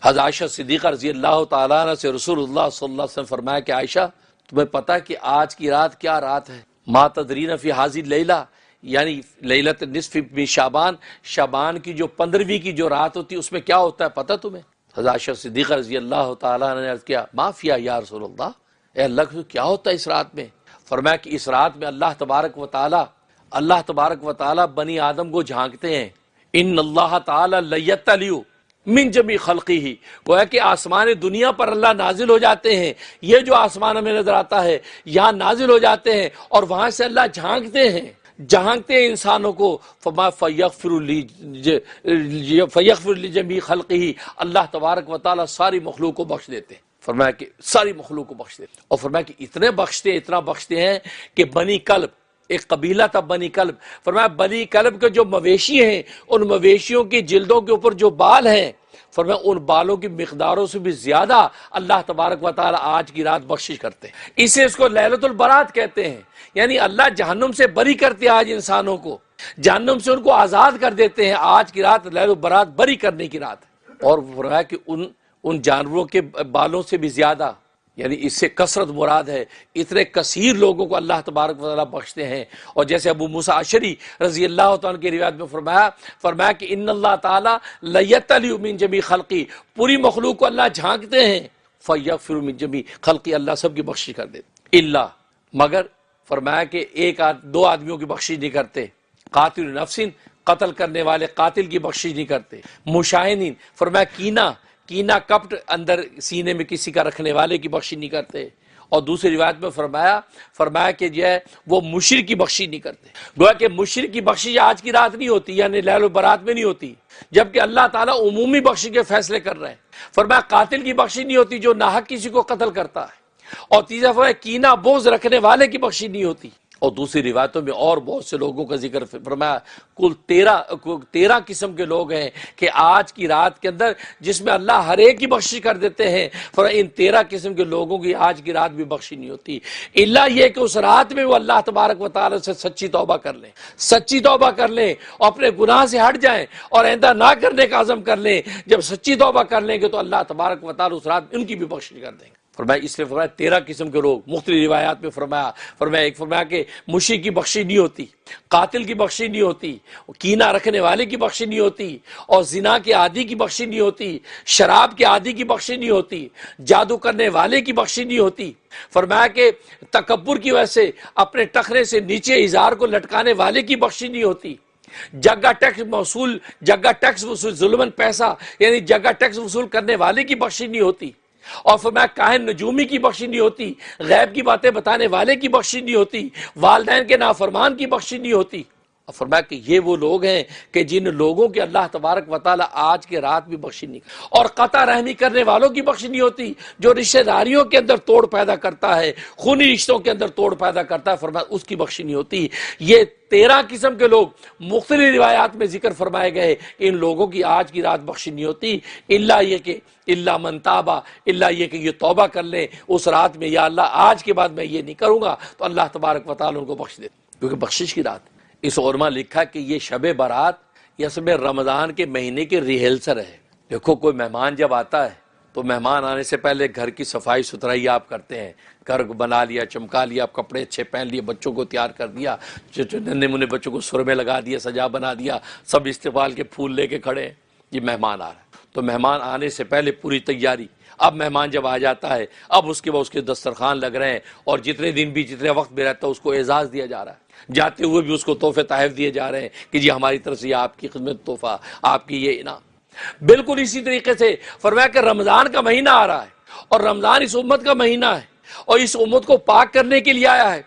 حضرت عائشہ صدیقہ رضی اللہ تعالیٰ عنہ سے رسول اللہ صلی اللہ علیہ وسلم فرمایا کہ عائشہ تمہیں پتہ کہ آج کی رات کیا رات ہے؟ ما تدرین فی حاذی اللیلہ، یعنی لیلۃ النصف من شعبان، شعبان کی جو 15ویں کی جو رات ہوتی ہے اس میں کیا ہوتا ہے پتہ تمہیں؟ حضرت عائشہ صدیقہ رضی اللہ تعالیٰ عنہ نے عرض کیا ما فیہا یا رسول اللہ، اے اللہ کے کیا ہوتا ہے اس رات میں؟ فرمایا کہ اس رات میں اللہ تبارک و تعالی بنی آدم کو جھانکتے ہیں۔ ان اللہ تعالی لیطلع من جمیع خلقہ، گویا کہ آسمان دنیا پر اللہ نازل ہو جاتے ہیں، یہ جو آسمان ہمیں نظر آتا ہے یہاں نازل ہو جاتے ہیں اور وہاں سے اللہ جھانکتے ہیں انسانوں کو۔ فما فیغفر لجمیع خلقہ، اللہ تبارک و تعالی ساری مخلوق کو بخش دیتے ہیں۔ فرمایا کہ ساری مخلوق کو بخش دیتے ہیں، اور فرمایا کہ اتنا بخشتے ہیں کہ بنی کلب، ایک قبیلہ تھا بنی کلب، فرمایا بنی کلب کے جو مویشی ہیں ان مویشیوں کی جلدوں کے اوپر جو بال ہیں، فرمایا ان بالوں کی مقداروں سے بھی زیادہ اللہ تبارک و تعالی آج کی رات بخشش کرتے ہیں۔ اس کو لیلۃ البرات کہتے ہیں، یعنی اللہ جہنم سے بری کرتے ہیں آج انسانوں کو، جہنم سے ان کو آزاد کر دیتے ہیں۔ آج کی رات لیلۃ البرات بری کرنے کی رات ہے، اور فرمایا کہ ان جانوروں کے بالوں سے بھی زیادہ، یعنی اس سے کثرت مراد ہے، اتنے کثیر لوگوں کو اللہ تبارک و تعالیٰ بخشتے ہیں۔ اور جیسے ابو موسیٰ اشعری رضی اللہ تعالیٰ کی روایت میں فرمایا کہ ان اللہ تعالیٰ لیطلع من جمیع خلقی، پوری مخلوق کو اللہ جھانکتے ہیں، فیغفر من جمیع خلقی، اللہ سب کی بخشش کر دیتے، اللہ مگر فرمایا کہ دو آدمیوں کی بخشش نہیں کرتے، قاتل نفس، قتل کرنے والے قاتل کی بخشش نہیں کرتے، مشاہنین، فرمایا کینہ کپٹ اندر سینے میں کسی کا رکھنے والے کی بخشش نہیں کرتے، اور دوسری روایت میں فرمایا کہ جو ہے وہ مشرک کی بخشش نہیں کرتے۔ گویا کہ مشرک کی بخشش آج کی رات نہیں ہوتی، یعنی لیل و برات میں نہیں ہوتی، جبکہ اللہ تعالیٰ عمومی بخشش کے فیصلے کر رہے ہیں۔ فرمایا قاتل کی بخشش نہیں ہوتی جو ناحق کسی کو قتل کرتا ہے، اور تیسرا فرمایا کینہ بغض رکھنے والے کی بخشش نہیں ہوتی۔ اور دوسری روایتوں میں اور بہت سے لوگوں کا ذکر فرمایا، کل 13 قسم کے لوگ ہیں کہ آج کی رات کے اندر جس میں اللہ ہر ایک کی بخشش کر دیتے ہیں۔ فرمایا ان 13 قسم کے لوگوں کی آج کی رات بھی بخشش نہیں ہوتی، الا یہ کہ اس رات میں وہ اللہ تبارک و تعالی سے سچی توبہ کر لیں اور اپنے گناہ سے ہٹ جائیں اور آئندہ نہ کرنے کا عزم کر لیں۔ جب سچی توبہ کر لیں گے تو اللہ تبارک و تعالی اس رات میں ان کی بھی بخشش کر دیں گے۔ فرمایا اس لیے فرمایا 13 قسم کے لوگ، مختلف روایات میں فرمایا کہ مشرک کی بخشش نہیں ہوتی، قاتل کی بخشش نہیں ہوتی، کینہ رکھنے والے کی بخشش نہیں ہوتی، اور زنا کے عادی کی بخشش نہیں ہوتی، شراب کے عادی کی بخشش نہیں ہوتی، جادو کرنے والے کی بخشش نہیں ہوتی۔ فرمایا کہ تکبر کی وجہ سے اپنے ٹخنے سے نیچے ازار کو لٹکانے والے کی بخشش نہیں ہوتی، جگہ ٹیکس وصول ظلمن پیسہ، یعنی جگہ ٹیکس وصول کرنے والے کی بخشش نہیں ہوتی، اور فرمایا کاہن نجومی کی بخشش نہیں ہوتی، غیب کی باتیں بتانے والے کی بخشش نہیں ہوتی، والدین کے نافرمان کی بخشش نہیں ہوتی۔ اور فرمایا کہ یہ وہ لوگ ہیں کہ جن لوگوں کے اللہ تبارک و تعالی آج کے رات بھی بخشش نہیں کرتے، اور قطع رحمی کرنے والوں کی بخشش نہیں ہوتی، جو رشتہ داریوں کے اندر توڑ پیدا کرتا ہے، خونی رشتوں کے اندر توڑ پیدا کرتا ہے، فرمایا اس کی بخشش نہیں ہوتی۔ یہ 13 قسم کے لوگ مختلف روایات میں ذکر فرمائے گئے، ان لوگوں کی آج کی رات بخشش نہیں ہوتی، الا من تابا، الا یہ کہ یہ توبہ کر لیں اس رات میں، یا اللہ آج کے بعد میں یہ نہیں کروں گا، تو اللہ تبارک و تعالی ان کو بخش دے، کیونکہ بخشش کی رات۔ اس علماء لکھا کہ یہ شب برات یہ اصل میں رمضان کے مہینے کی ریہرسل ہے۔ دیکھو کوئی مہمان جب آتا ہے تو مہمان آنے سے پہلے گھر کی صفائی ستھرائی آپ کرتے ہیں، گھر کو بنا لیا، چمکا لیا، کپڑے اچھے پہن لیے، بچوں کو تیار کر دیا، ننھے منھے بچوں کو سرمے لگا دیا، سجا بنا دیا، سب استقبال کے پھول لے کے کھڑے ہیں، یہ مہمان آ رہا ہے۔ تو مہمان آنے سے پہلے پوری تیاری، اب مہمان جب آ جاتا ہے اب اس کے بعد اس کے دسترخوان لگ رہے ہیں، اور جتنے وقت بھی رہتا ہے اس کو اعزاز دیا جا رہا ہے، جاتے ہوئے بھی اس کو تحفے تحائف دیے جا رہے ہیں کہ جی ہماری طرف سے یہ آپ کی خدمت تحفہ، آپ کی یہ انعام۔ بالکل اسی طریقے سے فرمایا کہ رمضان کا مہینہ آ رہا ہے، اور رمضان اس امت کا مہینہ ہے، اور اس امت کو پاک کرنے کے لیے آیا ہے،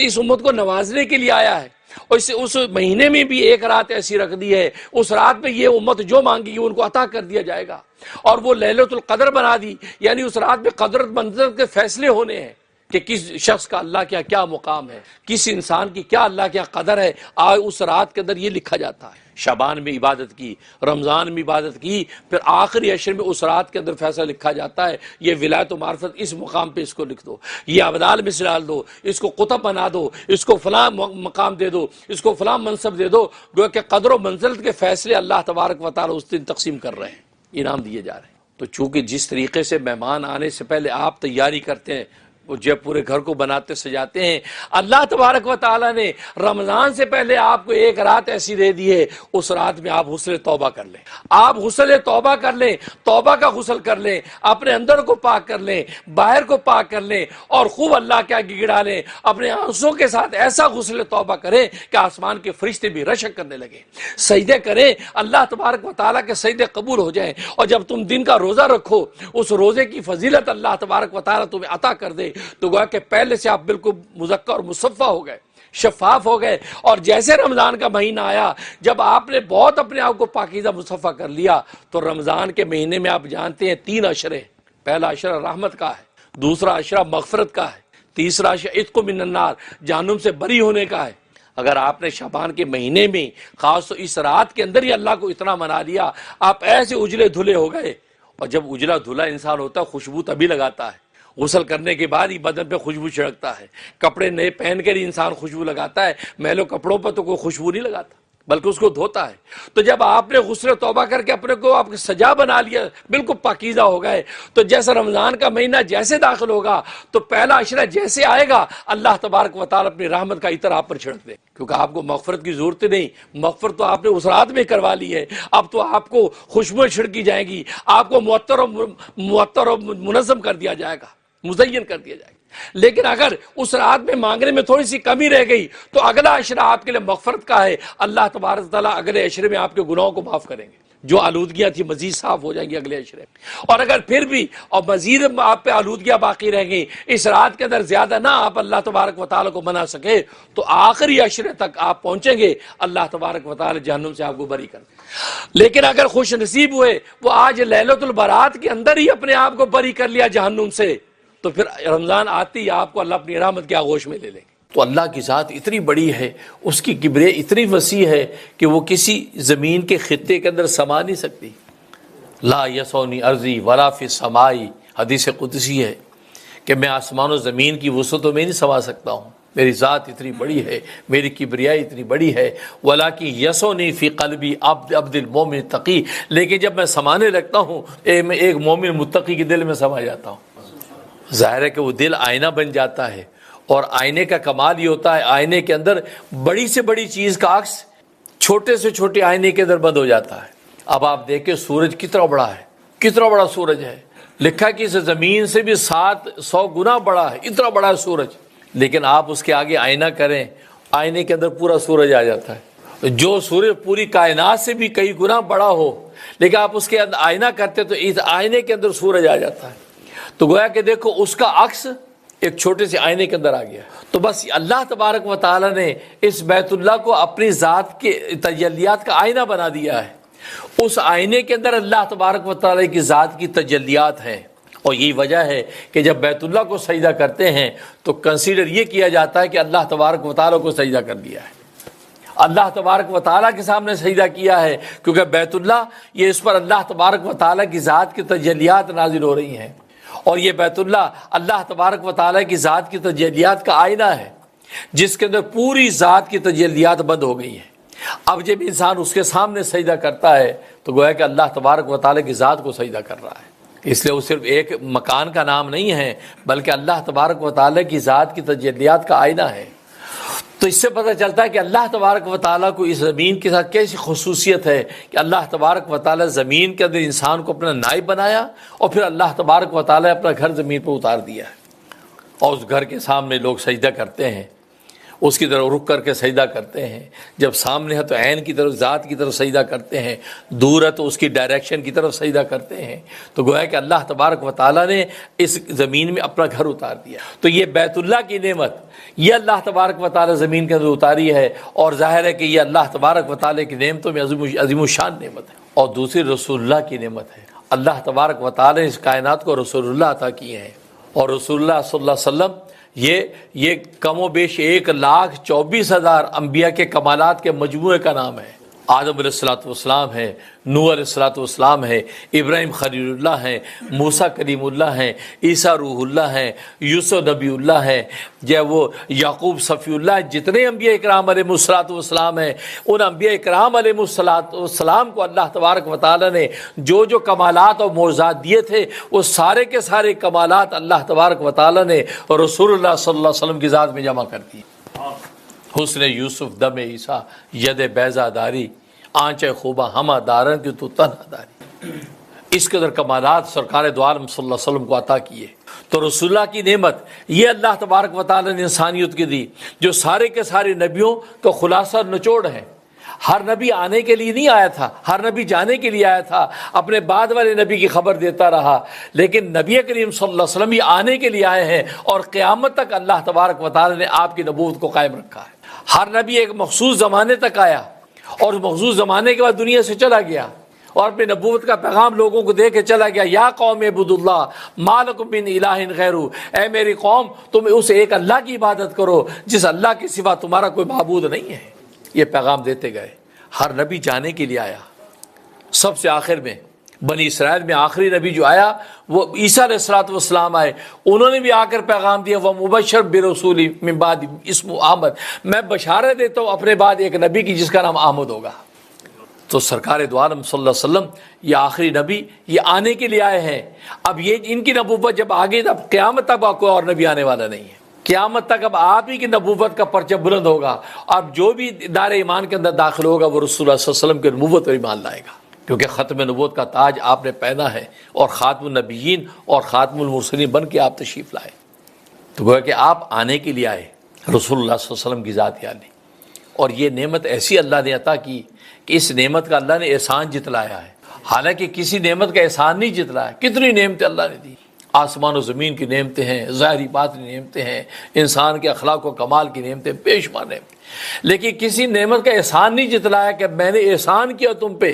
اس امت کو نوازنے کے لیے آیا ہے، اور اس مہینے میں بھی ایک رات ایسی رکھ دی ہے، اس رات میں یہ امت جو مانگی ان کو عطا کر دیا جائے گا، اور وہ لیلۃ القدر بنا دی، یعنی اس رات میں قدرت منزلت کے فیصلے ہونے ہیں کہ کس شخص کا اللہ کیا مقام ہے، کس انسان کی کیا اللہ کیا قدر ہے، اس رات کے اندر یہ لکھا جاتا ہے۔ شعبان میں عبادت کی، رمضان میں عبادت کی، پھر آخری عشر میں اس رات کے اندر فیصلہ لکھا جاتا ہے، یہ ولایت و معرفت اس مقام پہ اس کو لکھ دو، یہ ابدال میں سے ڈال دو، اس کو قطب بنا دو، اس کو فلاں مقام دے دو، اس کو فلاں منصب دے دو، گویا کہ قدر و منزلت کے فیصلے اللہ تبارک و تعالی اس دن تقسیم کر رہے ہیں، انعام دیے جا رہے ہیں۔ تو چونکہ جس طریقے سے مہمان آنے سے پہلے آپ تیاری کرتے ہیں، وہ جب پورے گھر کو بناتے سجاتے ہیں، اللہ تبارک و تعالیٰ نے رمضان سے پہلے آپ کو ایک رات ایسی دے دی ہے، اس رات میں آپ غسل توبہ کر لیں، آپ غسل توبہ کر لیں، توبہ کا غسل کر لیں، اپنے اندر کو پاک کر لیں، باہر کو پاک کر لیں، اور خوب اللہ کے آگے گڑا لیں، اپنے آنسوں کے ساتھ ایسا غسل توبہ کریں کہ آسمان کے فرشتے بھی رشک کرنے لگے، سجدے کریں، اللہ تبارک و تعالیٰ کے سجدے قبول ہو جائیں، اور جب تم دن کا روزہ رکھو، اس روزے کی فضیلت اللہ تبارک و تعالیٰ تمہیں عطا کر دے، تو گویا کہ پہلے سے آپ بالکل مزکہ اور مصفہ ہو گئے، شفاف ہو گئے، اور جیسے رمضان کا مہینہ آیا، جب آپ نے بہت اپنے آپ کو پاکیزہ مصفہ کر لیا، تو رمضان کے مہینے میں آپ جانتے ہیں 3 اشرے، پہلا اشرہ رحمت کا ہے، دوسرا اشرہ مغفرت کا ہے، تیسرا اشرہ عتق من النار، جہنم سے بری ہونے کا ہے۔ اگر آپ نے شعبان کے مہینے میں خاص تو اس رات کے اندر ہی اللہ کو اتنا منا لیا، آپ ایسے اجلے دھلے ہو گئے، اور جب اجلا دھلا انسان ہوتا ہے خوشبو تبھی لگاتا ہے، غسل کرنے کے بعد ہی بدن پہ خوشبو چھڑکتا ہے، کپڑے نئے پہن کر ہی انسان خوشبو لگاتا ہے، میلوں کپڑوں پر تو کوئی خوشبو نہیں لگاتا بلکہ اس کو دھوتا ہے۔ تو جب آپ نے غسل توبہ کر کے اپنے کو آپ سجا بنا لیا، بالکل پاکیزہ ہو گئے، تو جیسا رمضان کا مہینہ جیسے داخل ہوگا تو پہلا عشرہ جیسے آئے گا، اللہ تبارک و تعالیٰ اپنی رحمت کا عطر آپ پر چھڑک دے، کیونکہ آپ کو مغفرت کی ضرورت نہیں، مغفرت تو آپ نے اس رات میں کروا لی ہے، اب تو آپ کو خوشبوئیں چھڑکی جائیں گی، آپ کو معطر و منظم کر دیا جائے گا، مزین کر دیا جائے گا۔ لیکن اگر اس رات میں مانگنے میں تھوڑی سی کمی رہ گئی تو اگلا عشرہ آپ کے لیے مغفرت کا ہے، اللہ تبارک تعالیٰ اگلے عشرے میں آپ کے گناہوں کو معاف کریں گے، جو آلودگیاں تھی مزید صاف ہو جائیں گی اگلے عشرے میں۔ اور اگر پھر بھی اور مزید آپ پہ آلودگیاں باقی رہ گئی، اس رات کے اندر زیادہ نہ آپ اللہ تبارک و تعالیٰ کو منا سکے، تو آخری عشرے تک آپ پہنچیں گے، اللہ تبارک و تعالیٰ جہنم سے آپ کو بری کر دیں۔ لیکن اگر خوش نصیب ہوئے وہ آج لیلۃ البرات کے اندر ہی اپنے آپ کو بری کر لیا جہنم سے، تو پھر رمضان آتی ہی آپ کو اللہ اپنی رحمت کے آغوش میں لے لیں گے۔ تو اللہ کی ذات اتنی بڑی ہے، اس کی کبریائی اتنی وسیع ہے کہ وہ کسی زمین کے خطے کے اندر سما نہیں سکتی۔ لا یسونی ارضی ولا فی السماء، حدیث قدسی ہے کہ میں آسمان و زمین کی وسعتوں میں نہیں سما سکتا ہوں، میری ذات اتنی بڑی ہے، میری کبریائی اتنی بڑی ہے۔ ولاکن یسونی فی قلبی عبد المومن تقی، لیکن جب میں سمانے لگتا ہوں میں ایک مومن متقی کے دل میں سما جاتا ہوں۔ ظاہر ہے کہ وہ دل آئینہ بن جاتا ہے، اور آئینے کا کمال یہ ہوتا ہے آئینے کے اندر بڑی سے بڑی چیز کا عکس چھوٹے سے چھوٹے آئینے کے اندر بند ہو جاتا ہے۔ اب آپ دیکھیں سورج کتنا بڑا ہے، کتنا بڑا سورج ہے، لکھا کہ اس زمین سے بھی 700 گنا بڑا ہے، اتنا بڑا ہے سورج، لیکن آپ اس کے آگے آئینہ کریں، آئینے کے اندر پورا سورج آ جاتا ہے۔ جو سورج پوری کائنات سے بھی کئی گنا بڑا ہو، لیکن آپ اس کے اندر آئینہ کرتے تو اس آئینے کے اندر سورج آ جاتا ہے۔ تو گویا کہ دیکھو اس کا عکس ایک چھوٹے سے آئینے کے اندر آ گیا۔ تو بس اللہ تبارک و تعالیٰ نے اس بیت اللہ کو اپنی ذات کے تجلیات کا آئینہ بنا دیا ہے، اس آئینے کے اندر اللہ تبارک و تعالیٰ کی ذات کی تجلیات ہیں، اور یہی وجہ ہے کہ جب بیت اللہ کو سجدہ کرتے ہیں تو کنسیڈر یہ کیا جاتا ہے کہ اللہ تبارک و تعالیٰ کو سجدہ کر دیا ہے، اللہ تبارک و تعالیٰ کے سامنے سجدہ کیا ہے، کیونکہ بیت اللہ یہ اس پر اللہ تبارک و تعالیٰ کی ذات کی تجلیات نازل ہو رہی ہیں، اور یہ بیت اللہ اللہ تبارک و تعالیٰ کی ذات کی تجلیات کا آئینہ ہے، جس کے اندر پوری ذات کی تجلیات بند ہو گئی ہیں۔ اب جب انسان اس کے سامنے سجدہ کرتا ہے تو گویا کہ اللہ تبارک و تعالیٰ کی ذات کو سجدہ کر رہا ہے، اس لیے وہ صرف ایک مکان کا نام نہیں ہے بلکہ اللہ تبارک و تعالیٰ کی ذات کی تجلیات کا آئینہ ہے۔ تو اس سے پتہ چلتا ہے کہ اللہ تبارک و تعالیٰ کو اس زمین کے ساتھ کیسی خصوصیت ہے کہ اللہ تبارک و تعالیٰ زمین کے اندر انسان کو اپنا نائب بنایا، اور پھر اللہ تبارک و تعالیٰ اپنا گھر زمین پر اتار دیا ہے، اور اس گھر کے سامنے لوگ سجدہ کرتے ہیں، اس کی طرف رک کر کے سجدہ کرتے ہیں، جب سامنے ہے تو عین کی طرف ذات کی طرف سجدہ کرتے ہیں، دور ہے تو اس کی ڈائریکشن کی طرف سجدہ کرتے ہیں۔ تو گویا کہ اللہ تبارک و تعالیٰ نے اس زمین میں اپنا گھر اتار دیا۔ تو یہ بیت اللہ کی نعمت یہ اللہ تبارک و تعالیٰ زمین کے اندر اتاری ہے، اور ظاہر ہے کہ یہ اللہ تبارک و تعالیٰ کی نعمتوں میں عظیم الشان نعمت ہے۔ اور دوسری رسول اللہ کی نعمت ہے، اللہ تبارک و تعالیٰ نے اس کائنات کو رسول اللہ عطا کیے ہیں، اور رسول اللہ صلی اللہ علیہ وسلم یہ کم و بیش 1,24,000 انبیاء کے کمالات کے مجموعے کا نام ہے۔ آدم علیہ الصلوۃ والسلام ہیں، نوح علیہ الصلوۃ والسلام ہیں، ابراہیم خلیل اللہ ہیں، موسیٰ کلیم اللہ ہیں، عیسیٰ روح اللہ ہیں، یوسف نبی اللہ ہیں، وہ یعقوب صفی اللہ ہیں، جتنے انبیاء اکرام علیہ الصلوۃ والسلام ہیں، ان انبیاء اکرام علیہ الصلوۃ والسلام کو اللہ تبارک و تعالیٰ نے جو جو کمالات اور معجزات دیے تھے، وہ سارے کے سارے کمالات اللہ تبارک و تعالیٰ نے رسول اللہ صلی اللہ علیہ وسلم کی ذات میں جمع کر دیے۔ حسن یوسف دم عیسیٰ ید بیضا داری، آنچ خوبہ ہمہ دارن کی تو تنہا داری۔ اس قدر کمالات سرکار دو عالم صلی اللہ علیہ وسلم کو عطا کیے۔ تو رسول اللہ کی نعمت یہ اللہ تبارک و تعالی نے انسانیت کی دی، جو سارے کے سارے نبیوں کا خلاصہ نچوڑ ہے۔ ہر نبی آنے کے لیے نہیں آیا تھا، ہر نبی جانے کے لیے آیا تھا، اپنے بعد والے نبی کی خبر دیتا رہا، لیکن نبی کریم صلی اللہ علیہ وسلم یہ آنے کے لیے آئے ہیں، اور قیامت تک اللہ تبارک و تعالی نے آپ کی نبوت کو قائم رکھا ہے۔ ہر نبی ایک مخصوص زمانے تک آیا، اور مخصوص زمانے کے بعد دنیا سے چلا گیا، اور اپنے نبوت کا پیغام لوگوں کو دے کے چلا گیا۔ یا قوم اعبدوا اللہ ما لکم من الہ غیرہ، اے میری قوم تم اس ایک اللہ کی عبادت کرو جس اللہ کے سوا تمہارا کوئی معبود نہیں ہے۔ یہ پیغام دیتے گئے۔ ہر نبی جانے کے لیے آیا۔ سب سے آخر میں بنی اسرائیل میں آخری نبی جو آیا وہ عیسیٰ علیہ الصلوۃ والسلام آئے، انہوں نے بھی آ کر پیغام دیا، وہ مبشر برسول من بعد اسمہ احمد، میں بشارت دیتا ہوں اپنے بعد ایک نبی کی جس کا نام احمد ہوگا۔ تو سرکار دو عالم صلی اللہ علیہ وسلم یہ آخری نبی یہ آنے کے لیے آئے ہیں۔ اب یہ ان کی نبوت جب آگے، اب قیامت تک کوئی اور نبی آنے والا نہیں ہے۔ قیامت تک اب آپ ہی کی نبوت کا پرچہ بلند ہوگا۔ اب جو بھی دائرہ ایمان کے اندر داخل ہوگا وہ رسول اللہ صلی اللہ علیہ وسلم کی نبوت پر ایمان لائے گا، کیونکہ ختم نبوت کا تاج آپ نے پہنا ہے، اور خاتم النبیین اور خاتم المرسلین بن کے آپ تشریف لائے۔ تو گویا کہ آپ آنے کے لیے آئے، رسول اللہ صلی اللہ علیہ وسلم کی ذات عالی، اور یہ نعمت ایسی اللہ نے عطا کی کہ اس نعمت کا اللہ نے احسان جتلایا ہے۔ حالانکہ کسی نعمت کا احسان نہیں جتلایا، کتنی نعمتیں اللہ نے دی، آسمان و زمین کی نعمتیں ہیں، ظاہری باطنی نعمتیں ہیں، انسان کے اخلاق و کمال کی نعمتیں، بے شمار نعمتیں، لیکن کسی نعمت کا احسان نہیں جتلایا کہ میں نے احسان کیا تم پہ۔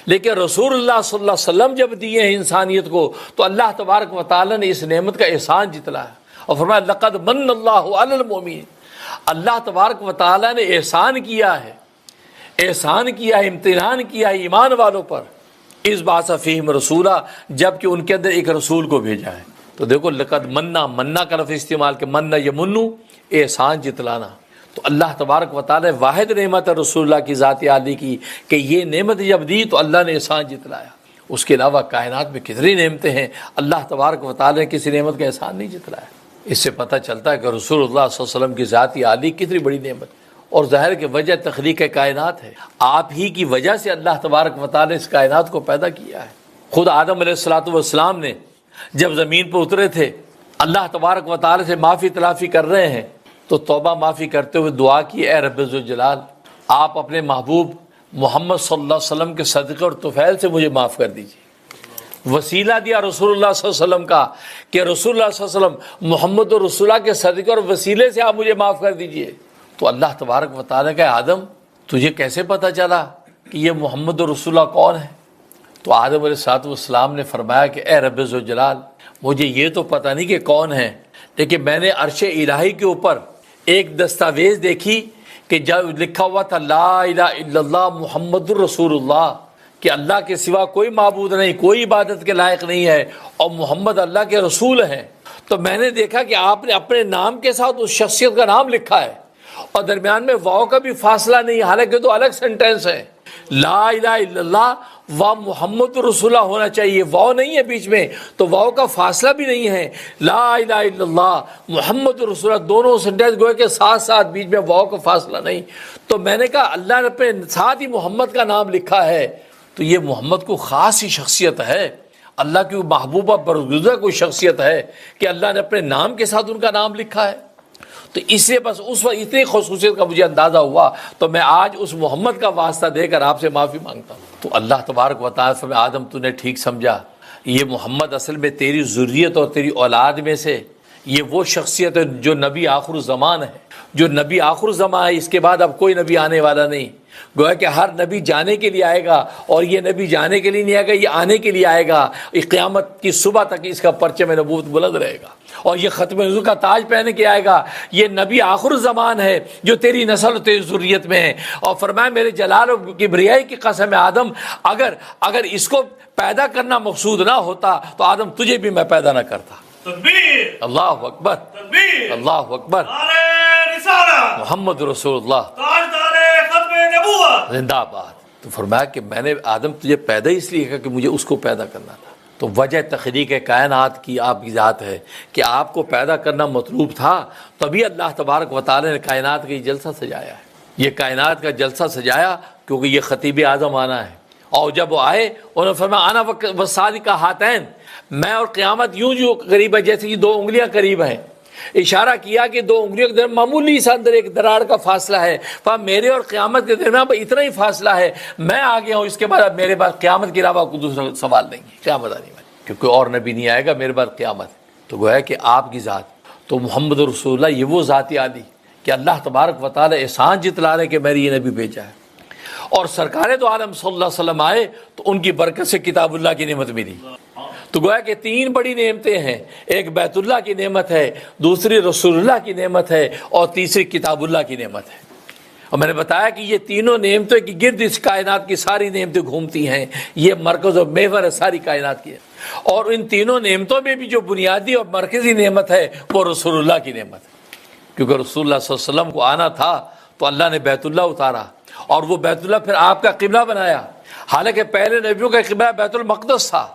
لیکن رسول اللہ صلی اللہ علیہ وسلم جب دیے ہیں انسانیت کو، تو اللہ تبارک و تعالی نے اس نعمت کا احسان جتلایا، اور فرمایا لقد من اللہ علی المؤمنین، اللہ تبارک و تعالی نے احسان کیا ہے، احسان کیا ہے، امتحان کیا ہے ایمان والوں پر، اس بعث فیہم رسولہ، جب کہ ان کے اندر ایک رسول کو بھیجا ہے۔ تو دیکھو لقد منا کا لفظ استعمال کہ منا یمنو، احسان جتلانا۔ تو اللہ تبارک و تعالی واحد نعمت ہے رسول اللہ کی ذات عالی کی کہ یہ نعمت جب دی تو اللہ نے احسان جتلایا۔ اس کے علاوہ کائنات میں کتنی نعمتیں ہیں، اللہ تبارک و تعالی نے کسی نعمت کا احسان نہیں جتلایا۔ اس سے پتہ چلتا ہے کہ رسول اللہ صلی اللہ علیہ وسلم کی ذات عالی کتنی بڑی نعمت، اور ظاہر کہ وجہ تخلیق کائنات ہے، آپ ہی کی وجہ سے اللہ تبارک و تعالی نے اس کائنات کو پیدا کیا ہے۔ خود آدم علیہ الصلوۃ والسلام نے جب زمین پر اترے تھے، اللہ تبارک و تعالی سے معافی تلافی کر رہے ہیں، تو توبہ معافی کرتے ہوئے دعا کی، اے رب ذوالجلال آپ اپنے محبوب محمد صلی اللہ علیہ وسلم کے صدقے اور طفیل سے مجھے معاف کر دیجیے۔ وسیلہ دیا رسول اللہ صلی اللہ علیہ وسلم کا کہ رسول اللہ صلی اللہ علیہ وسلم محمد و رسول اللہ کے صدقے اور وسیلے سے آپ مجھے معاف کر دیجیے۔ تو اللہ تبارک و تعالیٰ کہ آدم تجھے کیسے پتہ چلا کہ یہ محمد و رسول اللہ کون ہے؟ تو آدم علیہ السلام نے فرمایا کہ اے رب ذوالجلال مجھے یہ تو پتہ نہیں کہ کون ہے، لیکن میں نے عرش الہی کے اوپر ایک دستاویز دیکھی کہ جب لکھا ہوا تھا لا الہ الا اللہ محمد الرسول اللہ، کہ اللہ کے سوا کوئی معبود نہیں، کوئی عبادت کے لائق نہیں ہے، اور محمد اللہ کے رسول ہیں۔ تو میں نے دیکھا کہ آپ نے اپنے نام کے ساتھ اس شخصیت کا نام لکھا ہے، اور درمیان میں واو کا بھی فاصلہ نہیں، حالانکہ تو الگ سینٹینس ہے۔ لا الہ الا اللہ و محمد رسول اللہ ہونا چاہیے، واو نہیں ہے بیچ میں، تو واو کا فاصلہ بھی نہیں ہے۔ لا الہ الا اللہ محمد رسول اللہ، دونوں سینٹینس گوئے کہ ساتھ ساتھ، بیچ میں واو کا فاصلہ نہیں۔ تو میں نے کہا اللہ نے اپنے ساتھ ہی محمد کا نام لکھا ہے، تو یہ محمد کو خاص ہی شخصیت ہے، اللہ کی محبوبہ برگزیدہ کوئی شخصیت ہے کہ اللہ نے اپنے نام کے ساتھ ان کا نام لکھا ہے۔ تو اس لیے بس اس وقت اتنی خصوصیت کا مجھے اندازہ ہوا، تو میں آج اس محمد کا واسطہ دے کر آپ سے معافی مانگتا ہوں۔ تو اللہ تبارک و تعالیٰ فرمایا آدم تو نے ٹھیک سمجھا، یہ محمد اصل میں تیری ذریت اور تیری اولاد میں سے یہ وہ شخصیت ہے جو نبی آخر الزمان ہے، جو نبی آخر الزمان ہے، اس کے بعد اب کوئی نبی آنے والا نہیں، گویا کہ ہر نبی جانے کے لیے آئے گا، اور یہ نبی جانے کے لیے نہیں آئے گا، یہ آنے کے لیے آئے گا۔ قیامت کی صبح تک اس کا پرچم نبوت بلند رہے گا، اور یہ ختم نزول کا تاج پہن کے آئے گا۔ یہ نبی آخر الزمان ہے جو تیری نسل و تیری ذریت میں ہے۔ اور فرمایا میرے جلال و کبریائی کی قسم ہے آدم، اگر اس کو پیدا کرنا مقصود نہ ہوتا تو آدم تجھے بھی میں پیدا نہ کرتا۔ تکبیر، اللہ اکبر، تکبیر، اللہ اکبر، نعرہ رسالہ، محمد رسول اللہ تاجدار ختم نبوت۔ زندہ باد۔ تو فرمایا کہ میں نے آدم تجھے پیدا اس لیے کہا کہ مجھے اس کو پیدا کرنا تھا۔ تو وجہ تخلیق کائنات کی آپ کی ذات ہے کہ آپ کو پیدا کرنا مطلوب تھا، تبھی اللہ تبارک و تعالی نے کائنات کا یہ جلسہ سجایا ہے۔ یہ کائنات کا جلسہ سجایا کیونکہ یہ خطیب اعظم آنا ہے، اور جب وہ آئے انہوں نے فرمایا انا والصادق ہاتین، میں اور قیامت یوں جو قریب ہے جیسے کہ دو انگلیاں قریب ہیں۔ اشارہ کیا کہ دو انگلیوں کے درمیان معمولی سا اندر ایک دراڑ کا فاصلہ ہے، میرے اور قیامت کے درمیان اتنا ہی فاصلہ ہے، میں آ گیا ہوں، اس کے بعد میرے بعد قیامت کے علاوہ کوئی دوسرا سوال نہیں ہے، قیامت آنے والی، کیونکہ اور نبی نہیں آئے گا میرے بعد قیامت۔ تو گویا کہ آپ کی ذات تو محمد رسول اللہ، یہ وہ ذات عالی کہ اللہ تبارک و تعالی احسان جتلا رہے کہ میں نے یہ نبی بھیجا ہے، اور سرکار دو عالم صلی اللہ علیہ وسلم آئے تو ان کی برکت سے کتاب اللہ کی نعمت ملی۔ تو گویا کہ تین بڑی نعمتیں ہیں، ایک بیت اللہ کی نعمت ہے، دوسری رسول اللہ کی نعمت ہے، اور تیسری کتاب اللہ کی نعمت ہے۔ اور میں نے بتایا کہ یہ تینوں نعمتوں کی گرد اس کائنات کی ساری نعمتیں گھومتی ہیں، یہ مرکز اور محور ہے ساری کائنات کی ہے۔ اور ان تینوں نعمتوں میں بھی جو بنیادی اور مرکزی نعمت ہے وہ رسول اللہ کی نعمت ہے، کیونکہ رسول اللہ صلی اللہ علیہ وسلم کو آنا تھا تو اللہ نے بیت اللہ اتارا، اور وہ بیت اللہ پھر آپ کا قبلہ بنایا۔ حالانکہ پہلے نبیوں کا قبلہ بیت المقدس تھا،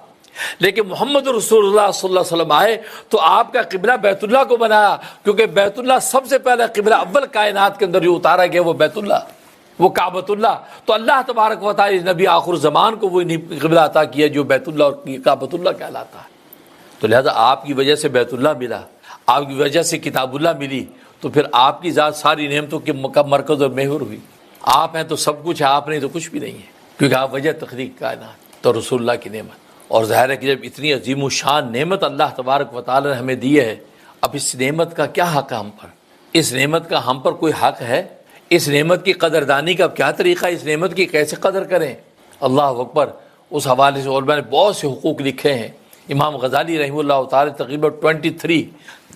لیکن محمد رسول اللہ صلی اللہ علیہ وسلم آئے تو آپ کا قبلہ بیت اللہ کو بنایا، کیونکہ بیت اللہ سب سے پہلا قبلہ اول کائنات کے اندر جو اتارا گیا وہ بیت اللہ، وہ کعبۃ اللہ۔ تو اللہ تبارک و تعالی نبی آخر زمان کو وہ قبلہ عطا کیا جو بیت اللہ اور کعبۃ اللہ کہلاتا ہے۔ تو لہذا آپ کی وجہ سے بیت اللہ ملا، آپ کی وجہ سے کتاب اللہ ملی، تو پھر آپ کی ذات ساری نعمتوں کے مرکز اور محور ہوئی۔ آپ ہیں تو سب کچھ ہے، آپ نہیں تو کچھ بھی نہیں ہے، کیونکہ آپ وجہ تخلیق کائنات تو رسول اللہ کی نعمت۔ اور ظاہر ہے کہ جب اتنی عظیم الشان نعمت اللہ تبارک و تعالی نے ہمیں دی ہے، اب اس نعمت کا کیا حق ہے ہم پر؟ اس نعمت کا ہم پر کوئی حق ہے؟ اس نعمت کی قدردانی کا کیا طریقہ ہے؟ اس نعمت کی کیسے قدر کریں؟ اللہ اکبر۔ اس حوالے سے علماء نے بہت سے حقوق لکھے ہیں۔ امام غزالی رحمہ اللہ تعالی تقریباً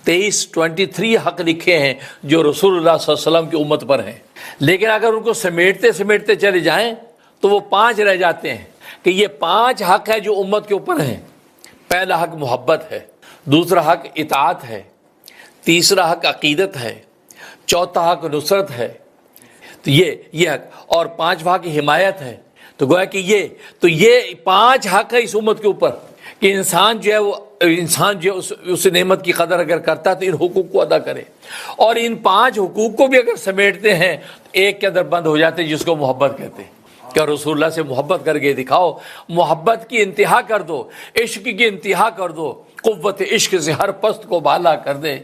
23 حق لکھے ہیں جو رسول اللہ صلی اللہ علیہ وسلم کی امت پر ہیں، لیکن اگر ان کو سمیٹتے چلے جائیں تو وہ 5 رہ جاتے ہیں، کہ یہ 5 حق ہے جو امت کے اوپر ہیں۔ پہلا حق محبت ہے، دوسرا حق اطاعت ہے، تیسرا حق عقیدت ہے، چوتھا حق نصرت ہے، تو یہ حق، اور 5واں حق حمایت ہے۔ تو گویا کہ یہ 5 حق ہے اس امت کے اوپر کہ انسان جو ہے اس نعمت کی قدر اگر کرتا ہے تو ان حقوق کو ادا کرے، اور ان 5 حقوق کو بھی اگر سمیٹتے ہیں تو ایک کے اندر بند ہو جاتے ہیں جس کو محبت کہتے ہیں۔ کیا رسول اللہ سے محبت کر کے دکھاؤ، محبت کی انتہا کر دو، عشق کی انتہا کر دو، قوت عشق سے ہر پست کو بالا کر دے،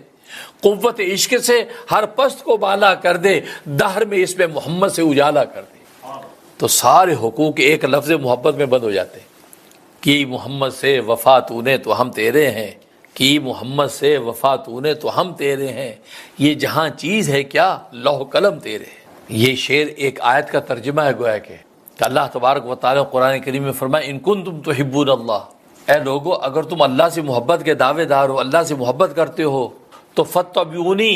قوت عشق سے ہر پست کو بالا کر دے، دہر میں اس میں محمد سے اجالا کر دے۔ تو سارے حقوق ایک لفظ محبت میں بند ہو جاتے ہیں۔ کی محمد سے وفا تو نے تو ہم تیرے ہیں، کی محمد سے وفا تو نے تو ہم تیرے ہیں، یہ جہاں چیز ہے کیا لوح قلم تیرے ہیں۔ یہ شعر ایک آیت کا ترجمہ ہے گویا کہ اللہ تبارک و تعالی قرآن کریم میں فرمایا ان کنتم تحبون اللہ، اے لوگو اگر تم اللہ سے محبت کے دعوے دار ہو، اللہ سے محبت کرتے ہو تو فاتبعونی،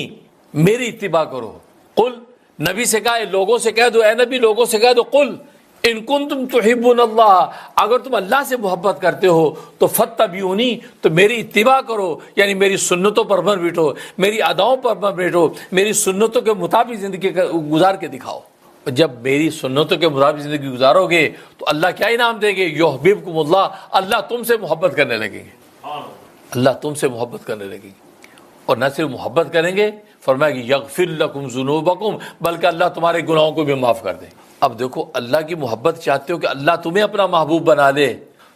میری اتباع کرو۔ قل، نبی سے کہا، لوگوں سے کہہ دو، اے نبی لوگوں سے کہہ دو، قل ان کنتم تحبون اللہ، اگر تم اللہ سے محبت کرتے ہو تو فاتبعونی، تو میری اتباع کرو، یعنی میری سنتوں پر مت بیٹھو، میری اداؤں پر مت بیٹھو، میری سنتوں کے مطابق زندگی گزار کے دکھاؤ۔ جب میری سنتوں کے مطابق زندگی گزارو گے تو اللہ کیا انعام دے گے؟ یحببکم اللہ، اللہ تم سے محبت کرنے لگیں گے، اللہ تم سے محبت کرنے لگیں گے، اور نہ صرف محبت کریں گے، فرمایا کہ یغفر لکم ذنوبکم، بلکہ اللہ تمہارے گناہوں کو بھی معاف کر دے۔ اب دیکھو، اللہ کی محبت چاہتے ہو کہ اللہ تمہیں اپنا محبوب بنا لے،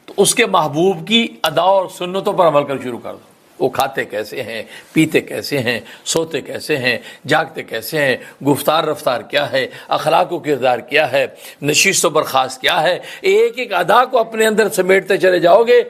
تو اس کے محبوب کی ادا اور سنتوں پر عمل کر شروع کر دو۔ وہ کھاتے کیسے ہیں، پیتے کیسے ہیں، سوتے کیسے ہیں، جاگتے کیسے ہیں، گفتار رفتار کیا ہے، اخلاق و کردار کیا ہے، نشست و برخاست کیا ہے، ایک ایک ادا کو اپنے اندر سمیٹتے چلے جاؤ گے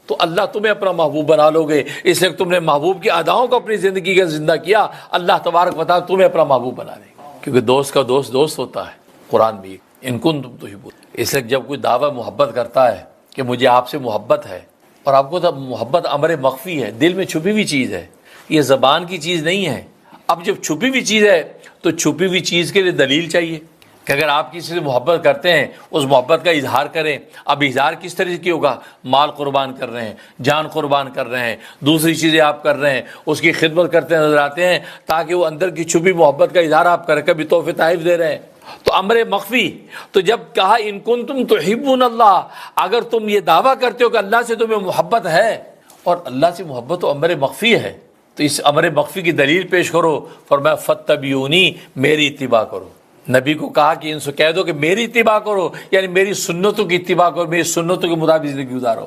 تو اللہ تمہیں اپنا محبوب بنا لو گے۔ اس لیے تم نے محبوب کی اداؤں کو اپنی زندگی کا زندہ کیا، اللہ تبارک و تعالیٰ تمہیں اپنا محبوب بنا لے گا، کیونکہ دوست کا دوست دوست ہوتا ہے۔ قرآن بھی ان کنتم تحبون. اس لیے جب کوئی دعویٰ محبت کرتا ہے کہ مجھے آپ سے محبت ہے، اور آپ کو تو محبت امر مخفی ہے، دل میں چھپی ہوئی چیز ہے، یہ زبان کی چیز نہیں ہے. اب جب چھپی ہوئی چیز ہے تو چھپی ہوئی چیز کے لیے دلیل چاہیے کہ اگر آپ کسی سے محبت کرتے ہیں اس محبت کا اظہار کریں. اب اظہار کس طرح کی ہوگا؟ مال قربان کر رہے ہیں، جان قربان کر رہے ہیں، دوسری چیزیں آپ کر رہے ہیں، اس کی خدمت کرتے نظر آتے ہیں تاکہ وہ اندر کی چھپی محبت کا اظہار آپ کریں. کبھی تحفے تحائف دے رہے ہیں تو امر مخفی. تو جب کہا ان کنتم تحبون اللہ، اگر تم یہ دعویٰ کرتے ہو کہ اللہ سے تمہیں محبت ہے، اور اللہ سے محبت تو امر مخفی ہے، تو اس امر مخفی کی دلیل پیش کرو. فرمایا فتبعونی، میری اتباع کرو. نبی کو کہا کہ ان سے کہہ دو کہ میری اتباع کرو، یعنی میری سنتوں کی اتباع کرو، میری سنتوں کے مطابق زندگی گزارو.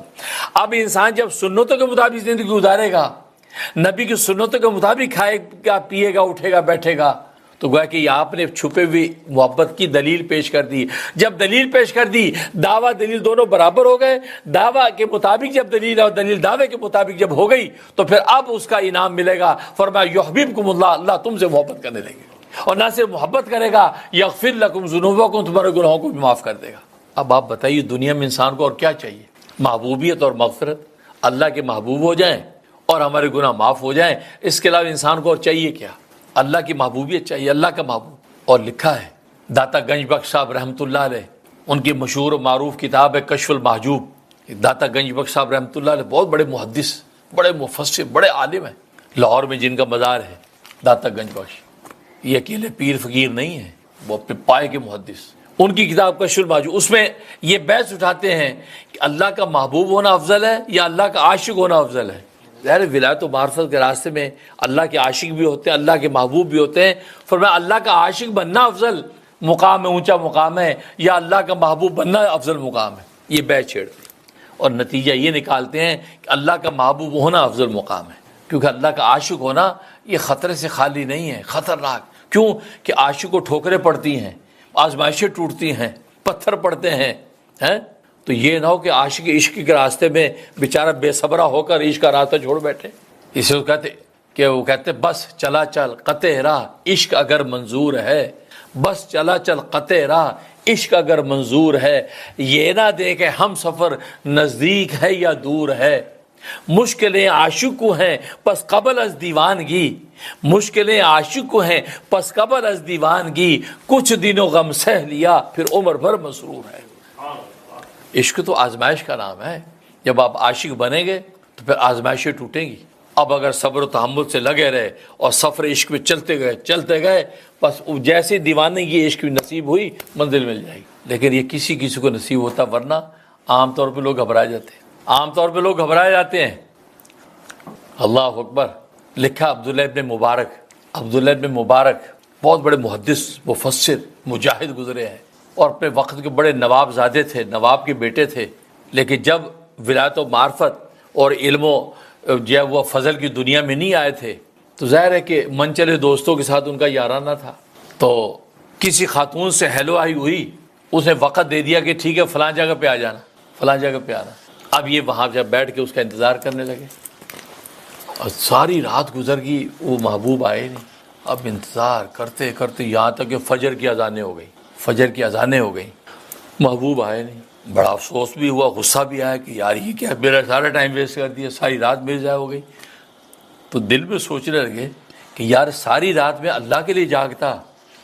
اب انسان جب سنتوں کے مطابق زندگی گزارے گا، نبی کی سنتوں کے مطابق کھائے گا، پیے گا، اٹھے گا، بیٹھے گا، تو گویا کہ آپ نے چھپے ہوئی محبت کی دلیل پیش کر دی. جب دلیل پیش کر دی، دعویٰ دلیل دونوں برابر ہو گئے. دعویٰ کے مطابق جب دلیل اور دلیل دعوے کے مطابق جب ہو گئی تو پھر اب اس کا انعام ملے گا. فرمایا یحببکم اللہ، اللہ تم سے محبت کرنے لگے گا، اور نہ صرف محبت کرے گا، یغفر لکم ذنوبکم، تمہارے گناہوں کو بھی معاف کر دے گا. اب آپ بتائیے دنیا میں انسان کو اور کیا چاہیے؟ محبوبیت اور مغفرت، اللہ کے محبوب ہو جائیں اور ہمارے گناہ معاف ہو جائیں. اس کے علاوہ انسان کو اور چاہیے کیا؟ اللہ کی محبوبیت چاہیے، اللہ کا محبوب. اور لکھا ہے داتا گنج بخش صاحب رحمۃ اللہ علیہ، ان کی مشہور و معروف کتاب ہے کشف المحجوب. داتا گنج بخش صاحب رحمۃ اللہ علیہ بہت بڑے محدث، بڑے مفسر، بڑے عالم ہیں. لاہور میں جن کا مزار ہے داتا گنج بخش، یہ اکیلے پیر فقیر نہیں ہیں، وہ اپنے پائے کے محدث. ان کی کتاب کشف المحجوب، اس میں یہ بحث اٹھاتے ہیں کہ اللہ کا محبوب ہونا افضل ہے یا اللہ کا عاشق ہونا افضل ہے. ظاہر ولایت و معرفت کے راستے میں اللہ کے عاشق بھی ہوتے ہیں، اللہ کے محبوب بھی ہوتے ہیں. فرمایا اللہ کا عاشق بننا افضل مقام ہے، اونچا مقام ہے، یا اللہ کا محبوب بننا افضل مقام ہے. یہ بحث چھیڑتے ہیں اور نتیجہ یہ نکالتے ہیں کہ اللہ کا محبوب ہونا افضل مقام ہے، کیونکہ اللہ کا عاشق ہونا یہ خطرے سے خالی نہیں ہے، خطرناک. کیوں کہ عاشق کو ٹھوکریں پڑتی ہیں، آزمائشیں ٹوٹتی ہیں، پتھر پڑتے ہیں. تو یہ نہ ہو کہ عاشق عشق کے راستے میں بیچارہ بے صبرہ ہو کر عشق کا راستہ چھوڑ بیٹھے. اسے وہ کہتے بس چلا چل قطع راہ عشق اگر منظور ہے، بس چلا چل قطع راہ عشق اگر منظور ہے، یہ نہ دیکھے ہم سفر نزدیک ہے یا دور ہے. مشکلیں عاشق کو ہیں پس قبل از دیوانگی، مشکلیں عاشق کو ہیں پس قبل از دیوانگی، کچھ دنوں غم سہ لیا پھر عمر بھر مسرور ہے. عشق تو آزمائش کا نام ہے. جب آپ عاشق بنیں گے تو پھر آزمائشیں ٹوٹیں گی. اب اگر صبر و تحمل سے لگے رہے اور سفر عشق میں چلتے گئے بس جیسے دیوانگی عشق کی نصیب ہوئی منزل مل جائے گی. لیکن یہ کسی کو نصیب ہوتا، ورنہ عام طور پہ لوگ گھبرائے جاتے ہیں، عام طور پہ لوگ گھبرائے جاتے ہیں. اللہ اکبر. لکھا عبداللہ ابن مبارک بہت بڑے محدث، مفسر، مجاہد گزرے ہیں، اور اپنے وقت کے بڑے نواب زادے تھے، نواب کے بیٹے تھے. لیکن جب ولایت و معرفت اور علم و جب وہ فضل کی دنیا میں نہیں آئے تھے تو ظاہر ہے کہ من چلے دوستوں کے ساتھ ان کا یارانہ تھا. تو کسی خاتون سے ہیلو آئی ہوئی، اس نے وقت دے دیا کہ ٹھیک ہے فلاں جگہ پہ آ جانا، فلاں جگہ پہ آنا. اب یہ وہاں جب بیٹھ کے اس کا انتظار کرنے لگے، اور ساری رات گزر گئی، وہ محبوب آئے نہیں. اب انتظار کرتے کرتے یہاں تک کہ فجر کی اذانیں ہو گئیں، محبوب آئے نہیں. بڑا افسوس بھی ہوا، غصہ بھی آیا کہ یار یہ کیا، میرا سارا ٹائم ویسٹ کر دیا، ساری رات میری ضائع ہو گئی. تو دل میں سوچنے لگے کہ یار ساری رات میں اللہ کے لیے جاگتا،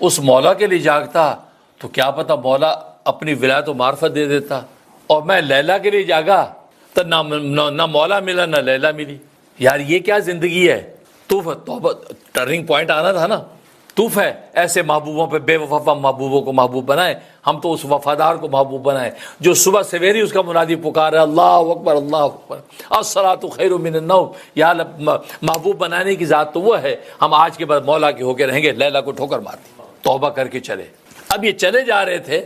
اس مولا کے لیے جاگتا، تو کیا پتہ مولا اپنی ولایت و معرفت دے دیتا. اور میں لیلا کے لیے جاگا تو نہ مولا ملا نہ لیلا ملی. یار یہ کیا زندگی ہے. توبہ ٹرننگ پوائنٹ آنا تھا نا. توف ہے ایسے محبوبوں پہ، بے وفا محبوبوں کو محبوب بنائے. ہم تو اس وفادار کو محبوب بنائے جو صبح سویرے اس کا منادی پکار ہے، اللہ اکبر اللہ اکبر، الصلاۃ خیر من النوم. یا محبوب بنانے کی ذات تو وہ ہے. ہم آج کے بعد مولا کے ہو کے رہیں گے. لیلا کو ٹھوکر مار دی، توبہ کر کے چلے. اب یہ چلے جا رہے تھے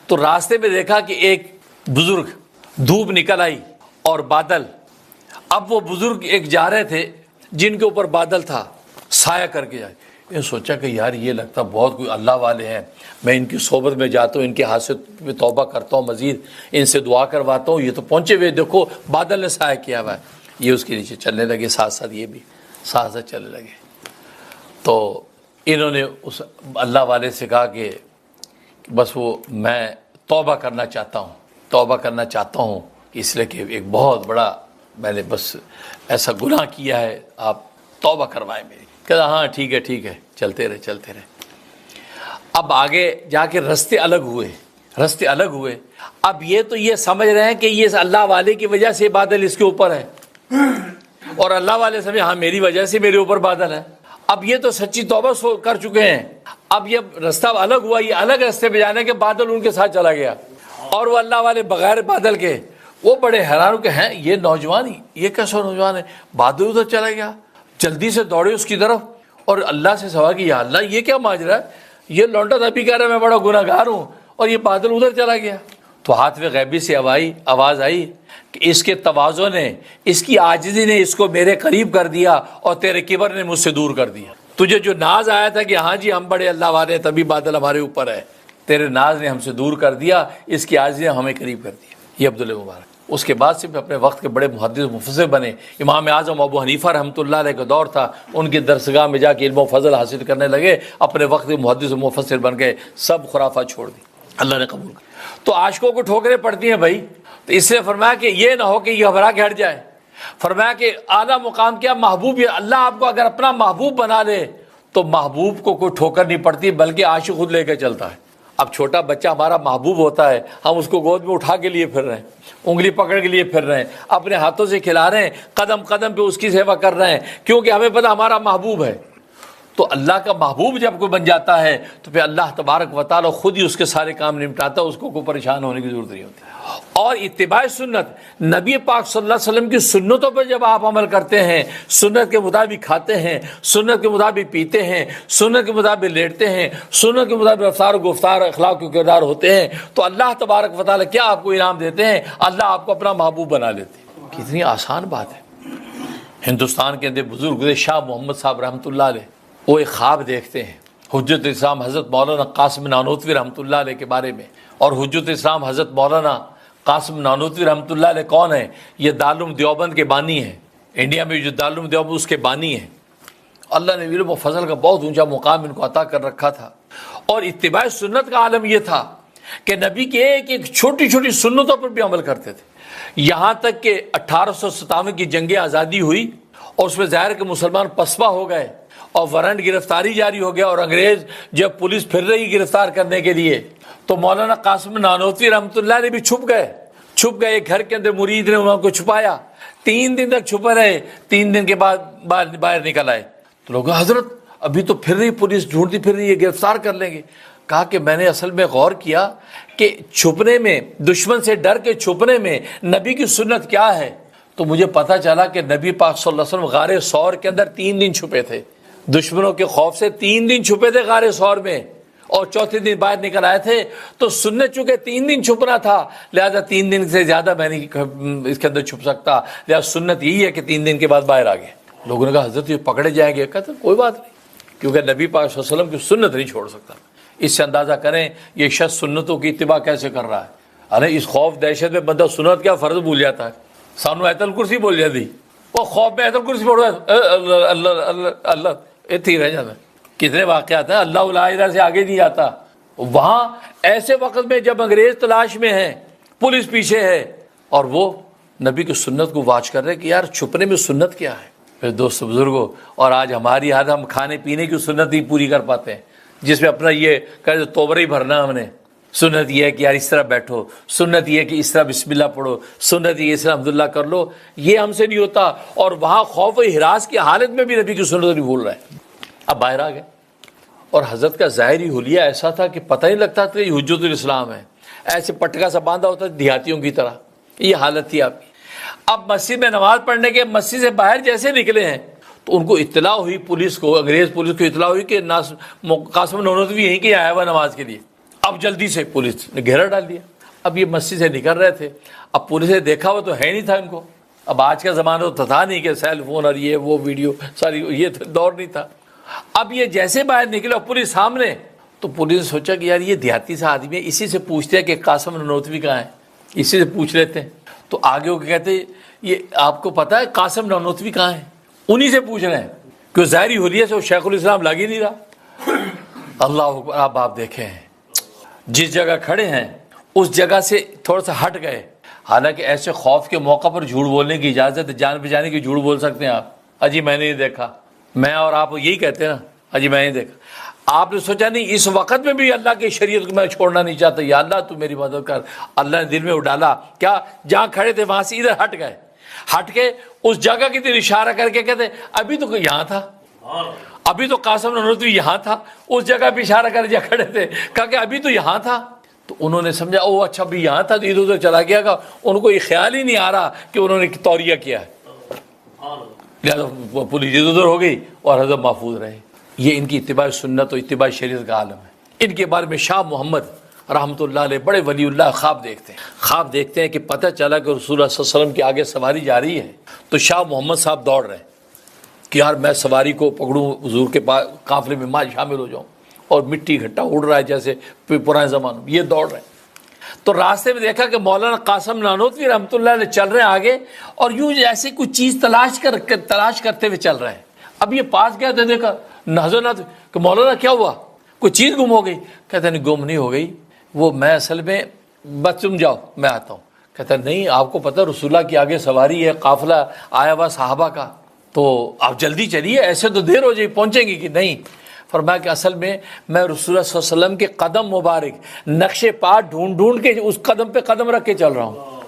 تو راستے میں دیکھا کہ ایک بزرگ، دھوپ نکل آئی اور بادل. اب وہ بزرگ ایک جا رہے تھے جن کے اوپر بادل تھا، سایہ کر کے جائے. یہ سوچا کہ یار یہ لگتا بہت کوئی اللہ والے ہیں، میں ان کی صحبت میں جاتا ہوں، ان کے ہاتھ سے توبہ کرتا ہوں، مزید ان سے دعا کرواتا ہوں. یہ تو پہنچے ہوئے، دیکھو بادل نے سایہ کیا ہوا ہے. یہ اس کے نیچے چلنے لگے، ساتھ ساتھ یہ بھی ساتھ ساتھ چلنے لگے. تو انہوں نے اس اللہ والے سے کہا کہ بس وہ میں توبہ کرنا چاہتا ہوں اس لیے کہ ایک بہت بڑا میں نے بس ایسا گناہ کیا ہے، آپ توبہ کروائیں میری۔ کہا ہاں ٹھیک ہے، چلتے رہے۔ اب آگے جا کے رستے الگ ہوئے۔ اب یہ سمجھ رہے ہیں کہ یہ اللہ والے کی وجہ سے بادل اس کے اوپر ہے، اور اللہ والے سمجھے ہاں میری وجہ سے میرے اوپر بادل ہے۔ اب یہ تو سچی توبہ کر چکے ہیں، اب یہ رستہ الگ ہوا، یہ الگ رستے پہ جانے کے بادل ان کے ساتھ چلا گیا، اور وہ اللہ والے بغیر بادل کے وہ بڑے حیران کہ ہیں یہ نوجوان ہی، یہ کیسا نوجوان ہے، بادل ادھر چلا گیا، جلدی سے دوڑے اس کی طرف اور اللہ سے سوال کہ یا اللہ یہ کیا ماجرا ہے، یہ لونڈا تھا بھی کہہ رہا ہے میں بڑا گناہ گار ہوں اور یہ بادل ادھر چلا گیا۔ تو ہاتھ میں غیبی سے آواز آئی کہ اس کے تواضع نے، اس کی عاجزی نے اس کو میرے قریب کر دیا اور تیرے کبر نے مجھ سے دور کر دیا۔ تجھے جو ناز آیا تھا کہ ہاں جی ہم بڑے اللہ والے ہیں تبھی بادل ہمارے اوپر ہے، تیرے ناز نے ہم سے دور کر دیا، اس کی عاجزی نے ہمیں قریب کر دیا۔ یہ عبداللہ مبارک اس کے بعد سے اپنے وقت کے بڑے محدث مفسر بنے۔ امام اعظم ابو حنیفہ رحمۃ اللہ علیہ کا دور تھا، ان کی درسگاہ میں جا کے علم و فضل حاصل کرنے لگے، اپنے وقت کے محدث و مفسر بن گئے، سب خرافات چھوڑ دی، اللہ نے قبول کر۔ تو عاشقوں کو ٹھوکریں پڑتی ہیں بھائی، تو اس سے فرمایا کہ یہ نہ ہو کہ یہ گھبرا کے ہٹ جائے۔ فرمایا کہ اعلیٰ مقام کیا، محبوب، اللہ آپ کو اگر اپنا محبوب بنا لے تو محبوب کو کوئی ٹھوکر نہیں پڑتی، بلکہ عاشق خود لے کے چلتا ہے۔ اب چھوٹا بچہ ہمارا محبوب ہوتا ہے، ہم اس کو گود میں اٹھا کے لیے پھر رہے ہیں، انگلی پکڑ کے لیے پھر رہے ہیں، اپنے ہاتھوں سے کھلا رہے ہیں، قدم قدم پہ اس کی سیوا کر رہے ہیں، کیونکہ ہمیں پتہ ہمارا محبوب ہے۔ تو اللہ کا محبوب جب کوئی بن جاتا ہے تو پھر اللہ تبارک و تعالی خود ہی اس کے سارے کام نمٹاتا ہے، اس کو کوئی پریشان ہونے کی ضرورت نہیں ہوتی۔ اور اتباع سنت، نبی پاک صلی اللہ علیہ وسلم کی سنتوں پر جب آپ عمل کرتے ہیں، سنت کے مطابق کھاتے ہیں، سنت کے مطابق پیتے ہیں، سنت کے مطابق لیٹتے ہیں، سنت کے مطابق رفتار و گفتار اخلاق و کردار ہوتے ہیں، تو اللہ تبارک و تعالی کیا آپ کو انعام دیتے ہیں، اللہ آپ کو اپنا محبوب بنا لیتے ہیں۔ کتنی آسان بات ہے۔ ہندوستان کے اندر بزرگ شاہ محمد صاحب رحمۃ اللہ علیہ، وہ ایک خواب دیکھتے ہیں حجت اسلام حضرت مولانا قاسم نانوتوی رحمۃ اللہ علیہ کے بارے میں۔ اور حجت اسلام حضرت مولانا قاسم نانوتوی رحمۃ اللہ علیہ کون ہے؟ یہ دارالعلوم دیوبند کے بانی ہیں، انڈیا میں جو دارالعلوم دیوبند اس کے بانی ہیں۔ اللہ نے علم و فضل کا بہت اونچا مقام ان کو عطا کر رکھا تھا، اور اتباع سنت کا عالم یہ تھا کہ نبی کی ایک ایک چھوٹی چھوٹی سنتوں پر بھی عمل کرتے تھے، یہاں تک کہ 1857 کی جنگ آزادی ہوئی اور اس میں ظاہر کہ مسلمان پسپا ہو گئے اور وارنٹ گرفتاری جاری ہو گیا، اور انگریز جب پولیس پھر رہی گرفتار کرنے کے لیے تو مولانا قاسم نانوتوی رحمۃ اللہ علیہ بھی چھپ گئے ایک گھر کے اندر، مرید نے انہوں کو چھپایا، 3 دن تک چھپے رہے، 3 دن کے بعد باہر نکل آئے۔ تو لوگ حضرت ابھی تو پھر رہی پولیس، ڈھونڈتی پھر رہی ہے، گرفتار کر لیں گے۔ کہا کہ میں نے اصل میں غور کیا کہ چھپنے میں، دشمن سے ڈر کے چھپنے میں نبی کی سنت کیا ہے، تو مجھے پتہ چلا کہ نبی پاک صلی اللہ علیہ وسلم غار ثور کے اندر 3 دن چھپے تھے، دشمنوں کے خوف سے 3 دن چھپے تھے غار ثور میں، اور چوتھے دن باہر نکل آئے تھے۔ تو سنت چونکہ 3 دن چھپنا تھا، لہذا 3 دن سے زیادہ میں نہیں اس کے اندر چھپ سکتا، لہذا سنت یہی ہے کہ 3 دن کے بعد باہر آ گئے۔ لوگوں نے کہا حضرت یہ پکڑے جائیں گے، کہتے کوئی بات نہیں، کیونکہ نبی پاک صلی اللہ علیہ وسلم کی سنت نہیں چھوڑ سکتا۔ اس سے اندازہ کریں یہ شخص سنتوں کی اتباع کیسے کر رہا ہے۔ ارے اس خوف دہشت میں بندہ سنت کیا فرض بھول جاتا ہے، سانو آیت الکرسی بول جاتی، وہ خوف میں آیت الکرسی پڑھ رہا ہے، اللہ اللہ اللہ اتنے ہی رہ جاتا ہے۔ کتنے واقعات ہیں، اللہ لا الہ سے آگے نہیں آتا۔ وہاں ایسے وقت میں جب انگریز تلاش میں ہیں، پولیس پیچھے ہے، اور وہ نبی کی سنت کو واچ کر رہے کہ یار چھپنے میں سنت کیا ہے۔ پھر دوست بزرگوں، اور آج ہماری عادت، ہم کھانے پینے کی سنت ہی پوری کر پاتے ہیں، جس میں اپنا یہ کہ توبر ہی بھرنا ہم نے۔ سنت یہ ہے کہ یار اس طرح بیٹھو، سنت یہ ہے کہ اس طرح بسم اللہ پڑھو، سنت یہ اس طرح الحمدللہ کر لو، یہ ہم سے نہیں ہوتا۔ اور وہاں خوف و ہراس کی حالت میں بھی نبی کی سنت نہیں بھول رہے ہیں۔ اب باہر آ گئے، اور حضرت کا ظاہری حلیہ ایسا تھا کہ پتہ نہیں لگتا تھا کہ یہ حجت الاسلام ہے، ایسے پٹکا سا باندھا ہوتا دیہاتیوں کی طرح، یہ حالت تھی آپ کی۔ اب مسجد میں نماز پڑھنے کے مسجد سے باہر جیسے نکلے ہیں تو ان کو اطلاع ہوئی، پولیس کو، انگریز پولیس کو اطلاع ہوئی کہ قاسم نانوتوی یہیں کے آیا ہوا نماز کے لیے۔ اب جلدی سے پولیس نے گھیرا ڈال دیا۔ اب یہ مسجد سے نکل رہے تھے، اب پولیس نے دیکھا ہوا تو ہے نہیں تھا ان کو، اب آج کا زمانہ تو تھا نہیں کہ سیل فون اور یہ وہ ویڈیو ساری، یہ دور نہیں تھا۔ اب یہ جیسے باہر نکلے اور پولیس سامنے، تو پولیس نے سوچا کہ یار یہ دیہاتی سا آدمی ہے، اسی سے پوچھتے ہیں کہ قاسم نانوتوی کہاں ہے، اسی سے پوچھ لیتے ہیں۔ تو آگے ہو کے کہتے یہ آپ کو پتہ ہے قاسم نانوتوی کہاں ہے، انہی سے پوچھ رہے ہیں، کہ ظاہری حلیہ سے وہ شیخ الاسلام لگ ہی نہیں رہا۔ اللہ اکبر۔ اب آپ دیکھیں جس جگہ کھڑے ہیں اس جگہ سے تھوڑا سا ہٹ گئے. حالانکہ ایسے خوف کے موقع پر جھوٹ بولنے کی اجازت ہے, جان بچانے کی جھوٹ بول سکتے ہیں آپ. اجی میں نے نہیں دیکھا, میں اور آپ یہی کہتے ہیں نا, اجی میں نہیں دیکھا. آپ نے سوچا نہیں اس وقت میں بھی اللہ کی شریعت کو میں چھوڑنا نہیں چاہتا, یا اللہ تو میری مدد کر. اللہ نے دل میں ڈالا کیا, جہاں کھڑے تھے وہاں سے ادھر ہٹ گئے, ہٹ کے اس جگہ کی طرف اشارہ کر کے کہتے ابھی تو یہاں تھا, ابھی تو قاسم نانوتوی یہاں تھا. اس جگہ پہ اشارہ کر جہاں کھڑے تھے کہا کہ ابھی تو یہاں تھا. تو انہوں نے سمجھا او اچھا بھی یہاں تھا, تو ادھر ادھر چلا گیا گا. ان کو یہ خیال ہی نہیں آ رہا کہ انہوں نے توریہ کیا ہے, لہٰذا پولیس ادھر ادھر ہو گئی اور حضرت محفوظ رہے. یہ ان کی اتباع سنت و اتباع شریعت کا عالم ہے. ان کے بارے میں شاہ محمد رحمۃ اللہ علیہ بڑے ولی اللہ خواب دیکھتے ہیں کہ پتہ چلا کہ رسول اللہ صلی اللہ علیہ وسلم کے آگے سواری جا رہی ہے. تو شاہ محمد صاحب دوڑ رہے ہیں کہ یار میں سواری کو پکڑوں, حضور کے پاس قافلے میں ماں شامل ہو جاؤں. اور مٹی گھٹا اڑ رہا ہے جیسے پرانے زمانے میں, یہ دوڑ رہے ہیں. تو راستے میں دیکھا کہ مولانا قاسم نانوتوی رحمۃ اللہ علیہ چل رہے ہیں آگے, اور یوں ایسے کوئی چیز تلاش کرتے ہوئے چل رہے ہیں. اب یہ پاس گیا تو دیکھا حضرت کہ مولانا کیا ہوا, کوئی چیز گم ہو گئی. کہتے ہیں گم نہیں ہو گئی, وہ میں اصل میں بس تم جاؤ میں آتا ہوں. کہتا ہے نہیں آپ کو پتہ رسول اللہ کی آگے سواری ہے, قافلہ آیا ہوا صحابہ کا, تو آپ جلدی چلیے, ایسے تو دیر ہو جائے, پہنچیں گی کہ نہیں. فرمایا کہ اصل میں رسول اللہ صلی اللہ علیہ وسلم کے قدم مبارک نقش پا ڈھونڈ کے اس قدم پہ قدم رکھ کے چل رہا ہوں.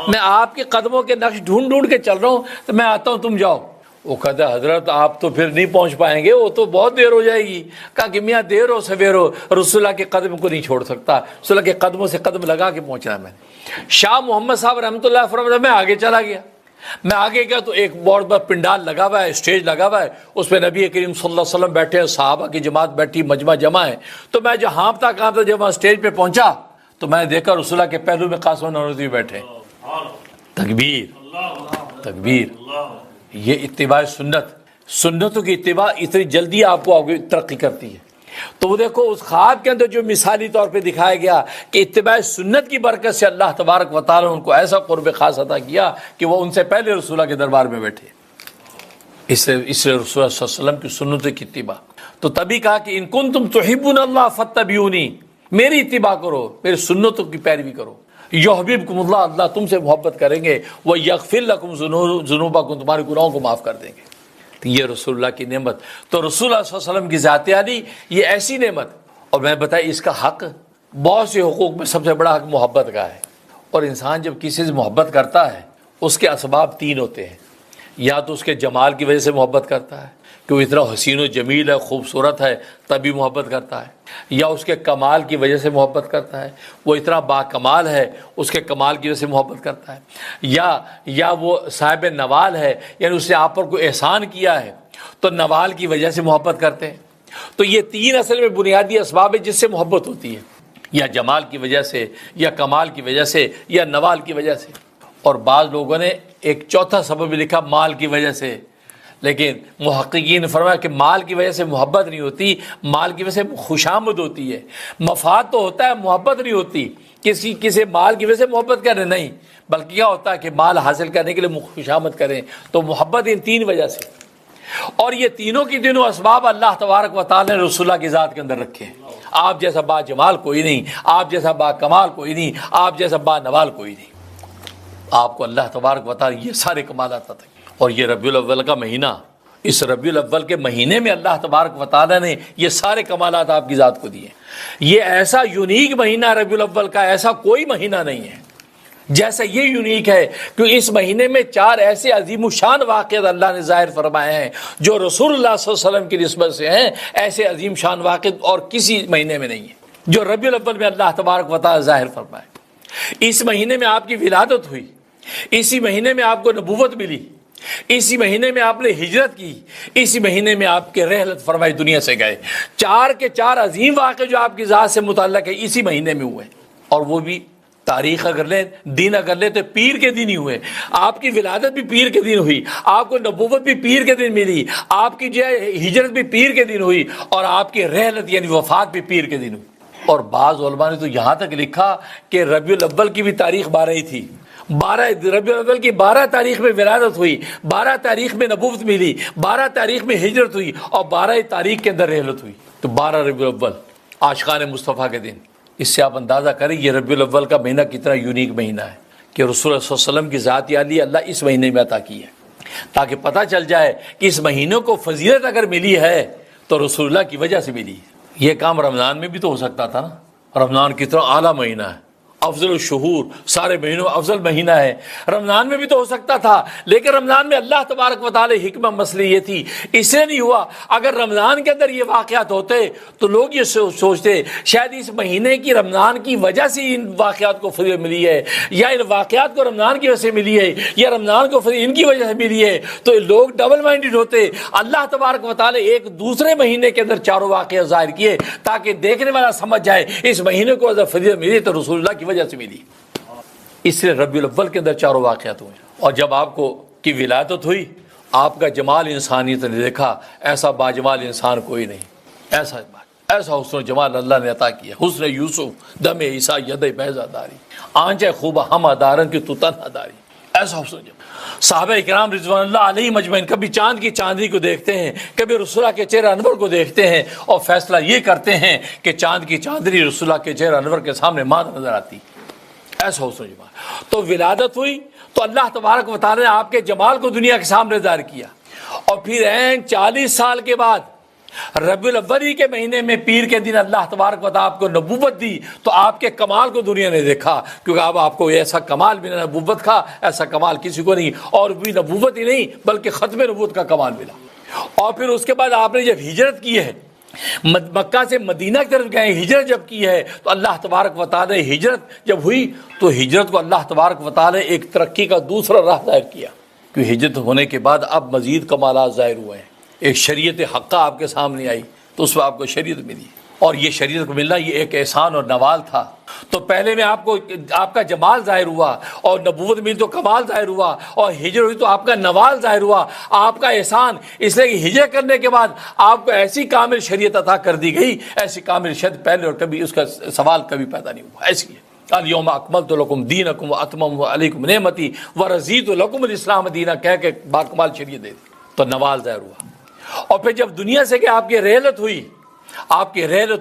میں آپ کے قدموں کے نقش ڈھونڈ کے چل رہا ہوں, تو میں آتا ہوں تم جاؤ. وہ کہتا ہے حضرت آپ تو پھر نہیں پہنچ پائیں گے, وہ تو بہت دیر ہو جائے گی. کہا کہ میاں دیر ہو سویر ہو, رسول اللہ کے قدم کو نہیں چھوڑ سکتا, رسول اللہ کے قدموں سے قدم لگا کے پہنچنا میں نے. شاہ محمد صاحب رحمۃ اللہ فرمایا میں آگے چلا گیا. میں آگے گیا تو ایک بہت بڑا پنڈال لگا ہوا ہے, اسٹیج لگا ہوا ہے, اس پہ نبی کریم صلی اللہ علیہ وسلم بیٹھے ہیں, صحابہ کی جماعت بیٹھی, مجمع جمع ہے. تو میں جو ہانپتا کہاں جب وہاں اسٹیج پہ پہنچا تو میں نے دیکھا رسول اللہ کے پہلو میں قاسم نانوتوی بیٹھے. تکبیر. یہ اتباع سنتوں کی اتباع اتنی جلدی آپ کو آگے ترقی کرتی ہے. تو وہ دیکھو اس خواب کے اندر جو مثالی طور پہ دکھایا گیا کہ اتباع سنت کی برکت سے اللہ تبارک و تعالیٰ نے ان کو ایسا قرب خاص عطا کیا کہ وہ ان سے پہلے رسول اللہ کے دربار میں بیٹھے. اس لیے رسول اللہ صلی اللہ علیہ وسلم کی سنتوں کی اتباع. تو تبھی کہا کہ ان کنتم تحبون اللہ فاتبعونی, میری اتباع کرو, میری سنتوں کی پیروی کرو. یحببکم اللہ, اللہ تم سے محبت کریں گے. ویغفر لکم ذنوبکم, تمہارے گناہوں کو معاف کر دیں گے. یہ رسول اللہ کی نعمت. تو رسول اللہ صلی اللہ علیہ وسلم کی ذات عالی یہ ایسی نعمت, اور میں بتائی اس کا حق بہت سے حقوق میں سب سے بڑا حق محبت کا ہے. اور انسان جب کسی سے محبت کرتا ہے اس کے اسباب تین ہوتے ہیں. یا تو اس کے جمال کی وجہ سے محبت کرتا ہے کہ وہ اتنا حسین و جمیل ہے, خوبصورت ہے, تبھی محبت کرتا ہے. یا اس کے کمال کی وجہ سے محبت کرتا ہے, وہ اتنا با کمال ہے, اس کے کمال کی وجہ سے محبت کرتا ہے. یا وہ صاحب نوال ہے, یعنی اس نے آپ پر کوئی احسان کیا ہے تو نوال کی وجہ سے محبت کرتے ہیں. تو یہ تین اصل میں بنیادی اسباب ہیں جس سے محبت ہوتی ہے, یا جمال کی وجہ سے, یا کمال کی وجہ سے, یا نوال کی وجہ سے. اور بعض لوگوں نے ایک چوتھا سبب لکھا مال کی وجہ سے, لیکن محققین نے فرمایا کہ مال کی وجہ سے محبت نہیں ہوتی, مال کی وجہ سے خوشامد ہوتی ہے. مفاد تو ہوتا ہے, محبت نہیں ہوتی. کسی مال کی وجہ سے محبت کریں نہیں, بلکہ کیا ہوتا ہے کہ مال حاصل کرنے کے لیے خوشامد کریں. تو محبت ان تین وجہ سے. اور یہ تینوں کی تینوں اسباب اللہ تبارک و تعالی نے رسول اللہ کی ذات کے اندر رکھے ہیں. آپ جیسا با جمال کوئی نہیں, آپ جیسا با کمال کوئی نہیں, آپ جیسا با نوال کوئی نہیں. آپ کو اللہ تبارک و تعالی یہ سارے کمالات عطا. اور یہ ربیع الاول کا مہینہ, اس ربیع الاول کے مہینے میں اللہ تبارک و تعالی نے یہ سارے کمالات آپ کی ذات کو دیے. یہ ایسا یونیک مہینہ ربیع الاول کا, ایسا کوئی مہینہ نہیں ہے جیسا یہ یونیک ہے کہ اس مہینے میں 4 ایسے عظیم الشان واقعات اللہ نے ظاہر فرمائے ہیں جو رسول اللہ صلی اللہ علیہ وسلم کی نسبت سے ہیں. ایسے عظیم شان واقعات اور کسی مہینے میں نہیں ہے جو ربیع الاول میں اللہ تبارک و تعالی ظاہر فرمائے. اس مہینے میں آپ کی ولادت ہوئی, اسی مہینے میں آپ کو نبوت ملی, اسی مہینے میں آپ نے ہجرت کی, اسی مہینے میں آپ کے رحلت فرمائی دنیا سے گئے. 4 کے 4 عظیم واقعے جو آپ کی ذات سے متعلق ہے اسی مہینے میں ہوئے. اور وہ بھی تاریخ اگر لیں, دن اگر لیں تو پیر کے دن ہی ہوئے. آپ کی ولادت بھی پیر کے دن ہوئی, آپ کو نبوت بھی پیر کے دن ملی, آپ کی جو ہجرت بھی پیر کے دن ہوئی, اور آپ کی رحلت یعنی وفات بھی پیر کے دن ہوئی. اور بعض علماء نے تو یہاں تک لکھا کہ ربیع الاول کی بھی تاریخ 12 ہی تھی. 12 ربیع الاول کی 12 تاریخ میں ولادت ہوئی, 12 تاریخ میں نبوت ملی, 12 تاریخ میں ہجرت ہوئی, اور 12 تاریخ کے اندر رحلت ہوئی. تو 12 ربیع الاول عاشقان مصطفیٰ کے دن, اس سے آپ اندازہ کریں یہ ربیع الاول کا مہینہ کتنا یونیک مہینہ ہے کہ رسول اللہ صلی اللہ علیہ وسلم کی ذات عالی اللہ اس مہینے میں عطا کی ہے، تاکہ پتہ چل جائے کہ اس مہینے کو فضیلت اگر ملی ہے تو رسول اللہ کی وجہ سے ملی ہے۔ یہ کام رمضان میں بھی تو ہو سکتا تھا نا، رمضان کتنا اعلیٰ مہینہ ہے، افضل الشہور، سارے مہینوں میں افضل مہینہ ہے، رمضان میں بھی تو ہو سکتا تھا، لیکن رمضان میں اللہ تبارک و تعالی حکمت مسئلہ یہ تھی، اس لیے نہیں ہوا۔ اگر رمضان کے اندر یہ واقعات ہوتے تو لوگ یہ سوچتے شاید اس مہینے کی رمضان کی وجہ سے ان واقعات کو فضیلت ملی ہے، یا ان واقعات کو رمضان کی وجہ سے ملی ہے، یا رمضان کو فضیلت ان کی وجہ سے ملی ہے، تو لوگ ڈبل مائنڈڈ ہوتے۔ اللہ تبارک و تعالی ایک دوسرے مہینے کے اندر چاروں واقعات ظاہر کیے تاکہ دیکھنے والا سمجھ جائے اس مہینے کو اگر فضیلت ملی تو رسول اللہ کی وجہ سے ملی، اس لیے ربیع الاول کے اندر چاروں واقعات ہوئے۔ اور جب آپ کو کی ولادت ہوئی، آپ کا جمال انسانیت نے دیکھا، ایسا باجمال انسان کوئی نہیں، ایسا حسن و جمال اللہ نے عطا کیا، حسن یوسف دم عیسیٰ ید بیضا داری، آنچہ خوبہ ہم دارن کی تو تنہا داری، ایسا حسن و جمال۔ صحابہ اکرام رضوان اللہ علیہم اجمعین کبھی چاند کی چاندنی کو دیکھتے ہیں، کبھی رسول اللہ کے چہرہ انور کو دیکھتے ہیں اور فیصلہ یہ کرتے ہیں کہ چاند کی چاندنی رسول اللہ کے چہرہ انور کے سامنے ماند نظر آتی، ایسا حسن و جمال۔ تو ولادت ہوئی تو اللہ تبارک و تعالی نے آپ کے جمال کو دنیا کے سامنے ظاہر کیا، اور پھر 40 سال کے بعد ربیع الاول کے مہینے میں پیر کے دن اللہ تبارک و تعالی آپ کو نبوت دی، تو آپ کے کمال کو دنیا نے دیکھا، کیونکہ اب آپ کو ایسا کمال ملا نبوت کا، ایسا کمال کسی کو نہیں، اور بھی نبوت ہی نہیں بلکہ ختم نبوت کا کمال ملا۔ اور پھر اس کے بعد آپ نے جب ہجرت کی ہے، مکہ سے مدینہ کی طرف گئے، ہجرت جب کی ہے، تو اللہ تبارک و تعالی ہجرت جب ہوئی تو ہجرت کو اللہ تبارک و تعالی ایک ترقی کا دوسرا راہ ظاہر کیا، کیونکہ ہجرت ہونے کے بعد اب مزید کمالات ظاہر ہوئے ہیں، ایک شریعت حقہ آپ کے سامنے آئی تو اس میں آپ کو شریعت ملی، اور یہ شریعت کو ملنا یہ ایک احسان اور نوال تھا۔ تو پہلے میں آپ کا جمال ظاہر ہوا، اور نبوت ملی تو کمال ظاہر ہوا، اور ہجرت ہوئی تو آپ کا نوال ظاہر ہوا، آپ کا احسان، اس لیے کہ ہجرت کرنے کے بعد آپ کو ایسی کامل شریعت عطا کر دی گئی، ایسی کامل شریعت پہلے اور کبھی اس کا سوال کبھی پیدا نہیں ہوا، ایسی ہے۔ الیوم اکملت لکم دینکم واتممت علیکم نعمتی ورضیت لکم الاسلام دینا کہہ کے باکمال شریعت دے دی، تو نوال ظاہر ہوا۔ اور پھر جب دنیا سے کہ آپ کی رحلت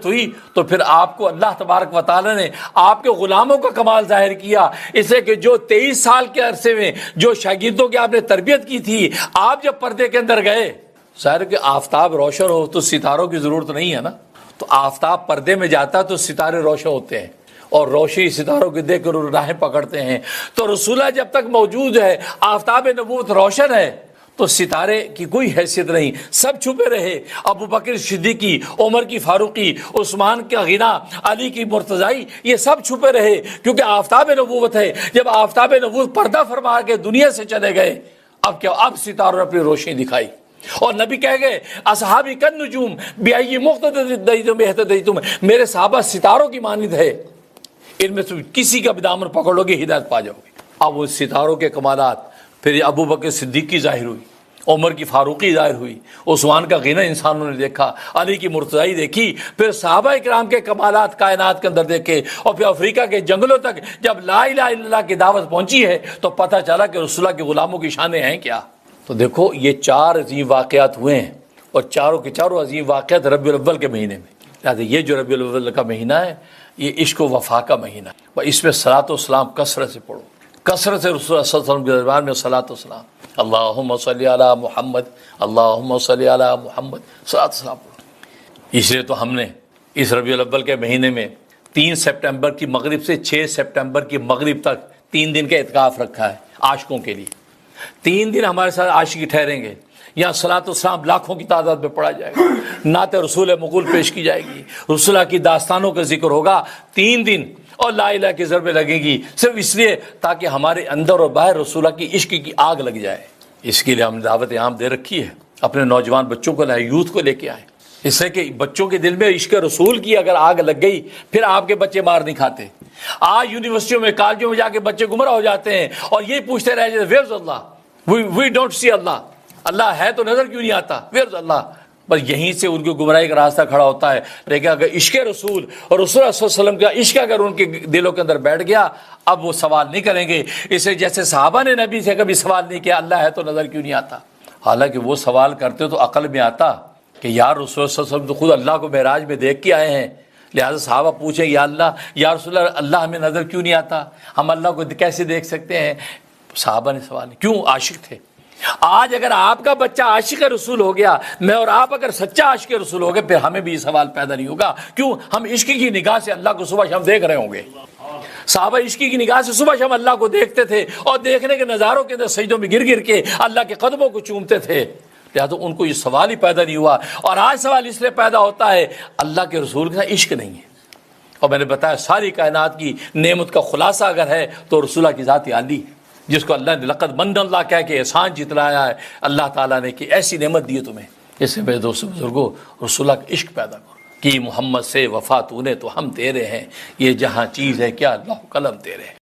ہوئی تو پھر آپ کو اللہ تبارک و تعالی نے آپ کے غلاموں کا کمال ظاہر کیا، اس لیے کہ جو 23 سال کے عرصے میں جو شاگردوں کی آپ نے تربیت کی تھی، آپ جب پردے کے اندر گئے، ظاہر کہ آفتاب روشن ہو تو ستاروں کی ضرورت نہیں ہے نا، تو آفتاب پردے میں جاتا تو ستارے روشن ہوتے ہیں، اور روشنی ستاروں کے دیکھ کر راہیں پکڑتے ہیں۔ تو رسول اللہ جب تک موجود ہے، آفتاب نبوت روشن ہے، تو ستارے کی کوئی حیثیت نہیں، سب چھپے رہے۔ ابو بکر صدیقی، عمر کی فاروقی، عثمان کا غنا، علی کی مرتضائی، یہ سب چھپے رہے، کیونکہ آفتاب نبوت ہے۔ جب آفتاب نبوت پردہ فرما کے دنیا سے چلے گئے، اب کیا؟ اب ستاروں نے اپنی روشنی دکھائی، اور نبی کہہ گئے اصحابی کن نجوم بأی مقتدیتم اہتدیتم، میرے صحابہ ستاروں کی مانند ہے، ان میں سے کسی کا بھی دامن پکڑو گے ہدایت پا جاؤ گے۔ اب وہ ستاروں کے کمالات پھر ابو بکر صدیقی ظاہر ہوئی، عمر کی فاروقی ظاہر ہوئی، عثمان کا غنا انسانوں نے دیکھا، علی کی مرتضائی دیکھی، پھر صحابہ اکرام کے کمالات کائنات کے اندر دیکھے، اور پھر افریقہ کے جنگلوں تک جب لا الہ الا اللہ کی دعوت پہنچی ہے تو پتہ چلا کہ رسول اللہ کے غلاموں کی شانیں ہیں کیا۔ تو دیکھو یہ 4 عظیم واقعات ہوئے ہیں، اور چاروں کے چاروں عظیم واقعات ربیع الاول کے مہینے میں۔ لہٰذا یہ جو ربیع الاول کا مہینہ ہے یہ عشق و وفا کا مہینہ ہے، اس میں صلاۃ و سلام کثرت سے پڑھو، کثرت سے رسول اللہ صلی اللہ علیہ وسلم کے دربار میں صلاۃ و سلام، اللہم صلی علی محمد، اللہم صلی علی محمد، صلاۃ و سلام پڑھو۔ اس لیے تو ہم نے اس ربیع الاول کے مہینے میں 3 سپٹمبر کی مغرب سے 6 سپٹمبر کی مغرب تک 3 دن کا اعتکاف رکھا ہے عاشقوں کے لیے۔ 3 دن ہمارے ساتھ عاشقی ٹھہریں گے، یہاں صلاۃ و سلام لاکھوں کی تعداد میں پڑھا جائے گا، نعت رسول مقبول پیش کی جائے گی، رسول اللہ کی داستانوں کا ذکر ہوگا 3 دن، اور لا الہ کی ضربیں لگیں گی، صرف اس لیے تاکہ ہمارے اندر اور باہر رسول اللہ کی عشق کی آگ لگ جائے۔ اس کے لیے ہم نے دعوت عام دے رکھی ہے، اپنے نوجوان بچوں کو لائے، یوتھ کو لے کے آئے، اس سے کہ بچوں کے دل میں عشق رسول کی اگر آگ لگ گئی پھر آپ کے بچے مار نہیں کھاتے۔ آج یونیورسٹیوں میں کالجوں میں جا کے بچے گمراہ ہو جاتے ہیں اور یہ پوچھتے رہ جاتے wears Allah, we don't see اللہ، اللہ ہے تو نظر کیوں نہیں آتا، ویئرز اللہ۔ بس یہیں سے ان کی گمراہی کا راستہ کھڑا ہوتا ہے۔ لیکن اگر عشق رسول اور رسول اللہ صلی اللہ علیہ وسلم کا عشق اگر ان کے دلوں کے اندر بیٹھ گیا، اب وہ سوال نہیں کریں گے۔ اسے جیسے صحابہ نے نبی سے کبھی سوال نہیں کیا اللہ ہے تو نظر کیوں نہیں آتا، حالانکہ وہ سوال کرتے تو عقل میں آتا کہ یار رسول صلی اللہ علیہ وسلم تو خود اللہ کو معراج میں دیکھ کے آئے ہیں، لہٰذا صحابہ پوچھیں یا اللہ یا رسول اللہ اللہ ہمیں نظر کیوں نہیں آتا, ہم اللہ کو کیسے دیکھ سکتے ہیں؟ صحابہ نے سوال کیوں عاشق تھے. آج اگر آپ کا بچہ عاشق رسول ہو گیا, میں اور آپ اگر سچا عاشق رسول ہو گئے, پھر ہمیں بھی یہ سوال پیدا نہیں ہوگا کیوں ہم عشق کی نگاہ سے اللہ کو صبح شام دیکھ رہے ہوں گے. صحابہ عشق کی نگاہ سے صبح شام اللہ کو دیکھتے تھے اور دیکھنے کے نظاروں کے اندر سجدوں میں گر گر کے اللہ کے قدموں کو چومتے تھے. لہٰذا ان کو یہ سوال ہی پیدا نہیں ہوا. اور آج سوال اس لیے پیدا ہوتا ہے اللہ کے رسول کے ساتھ عشق نہیں ہے. اور میں نے بتایا ساری کائنات کی نعمت کا خلاصہ اگر ہے تو رسول اللہ کی ذات عالی ہے, جس کو اللہ نے لقد من اللہ کہہ کے احسان جتلایا ہے اللہ تعالیٰ نے کہ ایسی نعمت دی ہے تمہیں. اس سے میرے دوستوں بزرگوں رسول اللہ کا عشق پیدا کرو کہ محمد سے وفا تو نے تو ہم تیرے ہیں, یہ جہاں چیز ہے کیا اللہ قلم تیرے ہیں.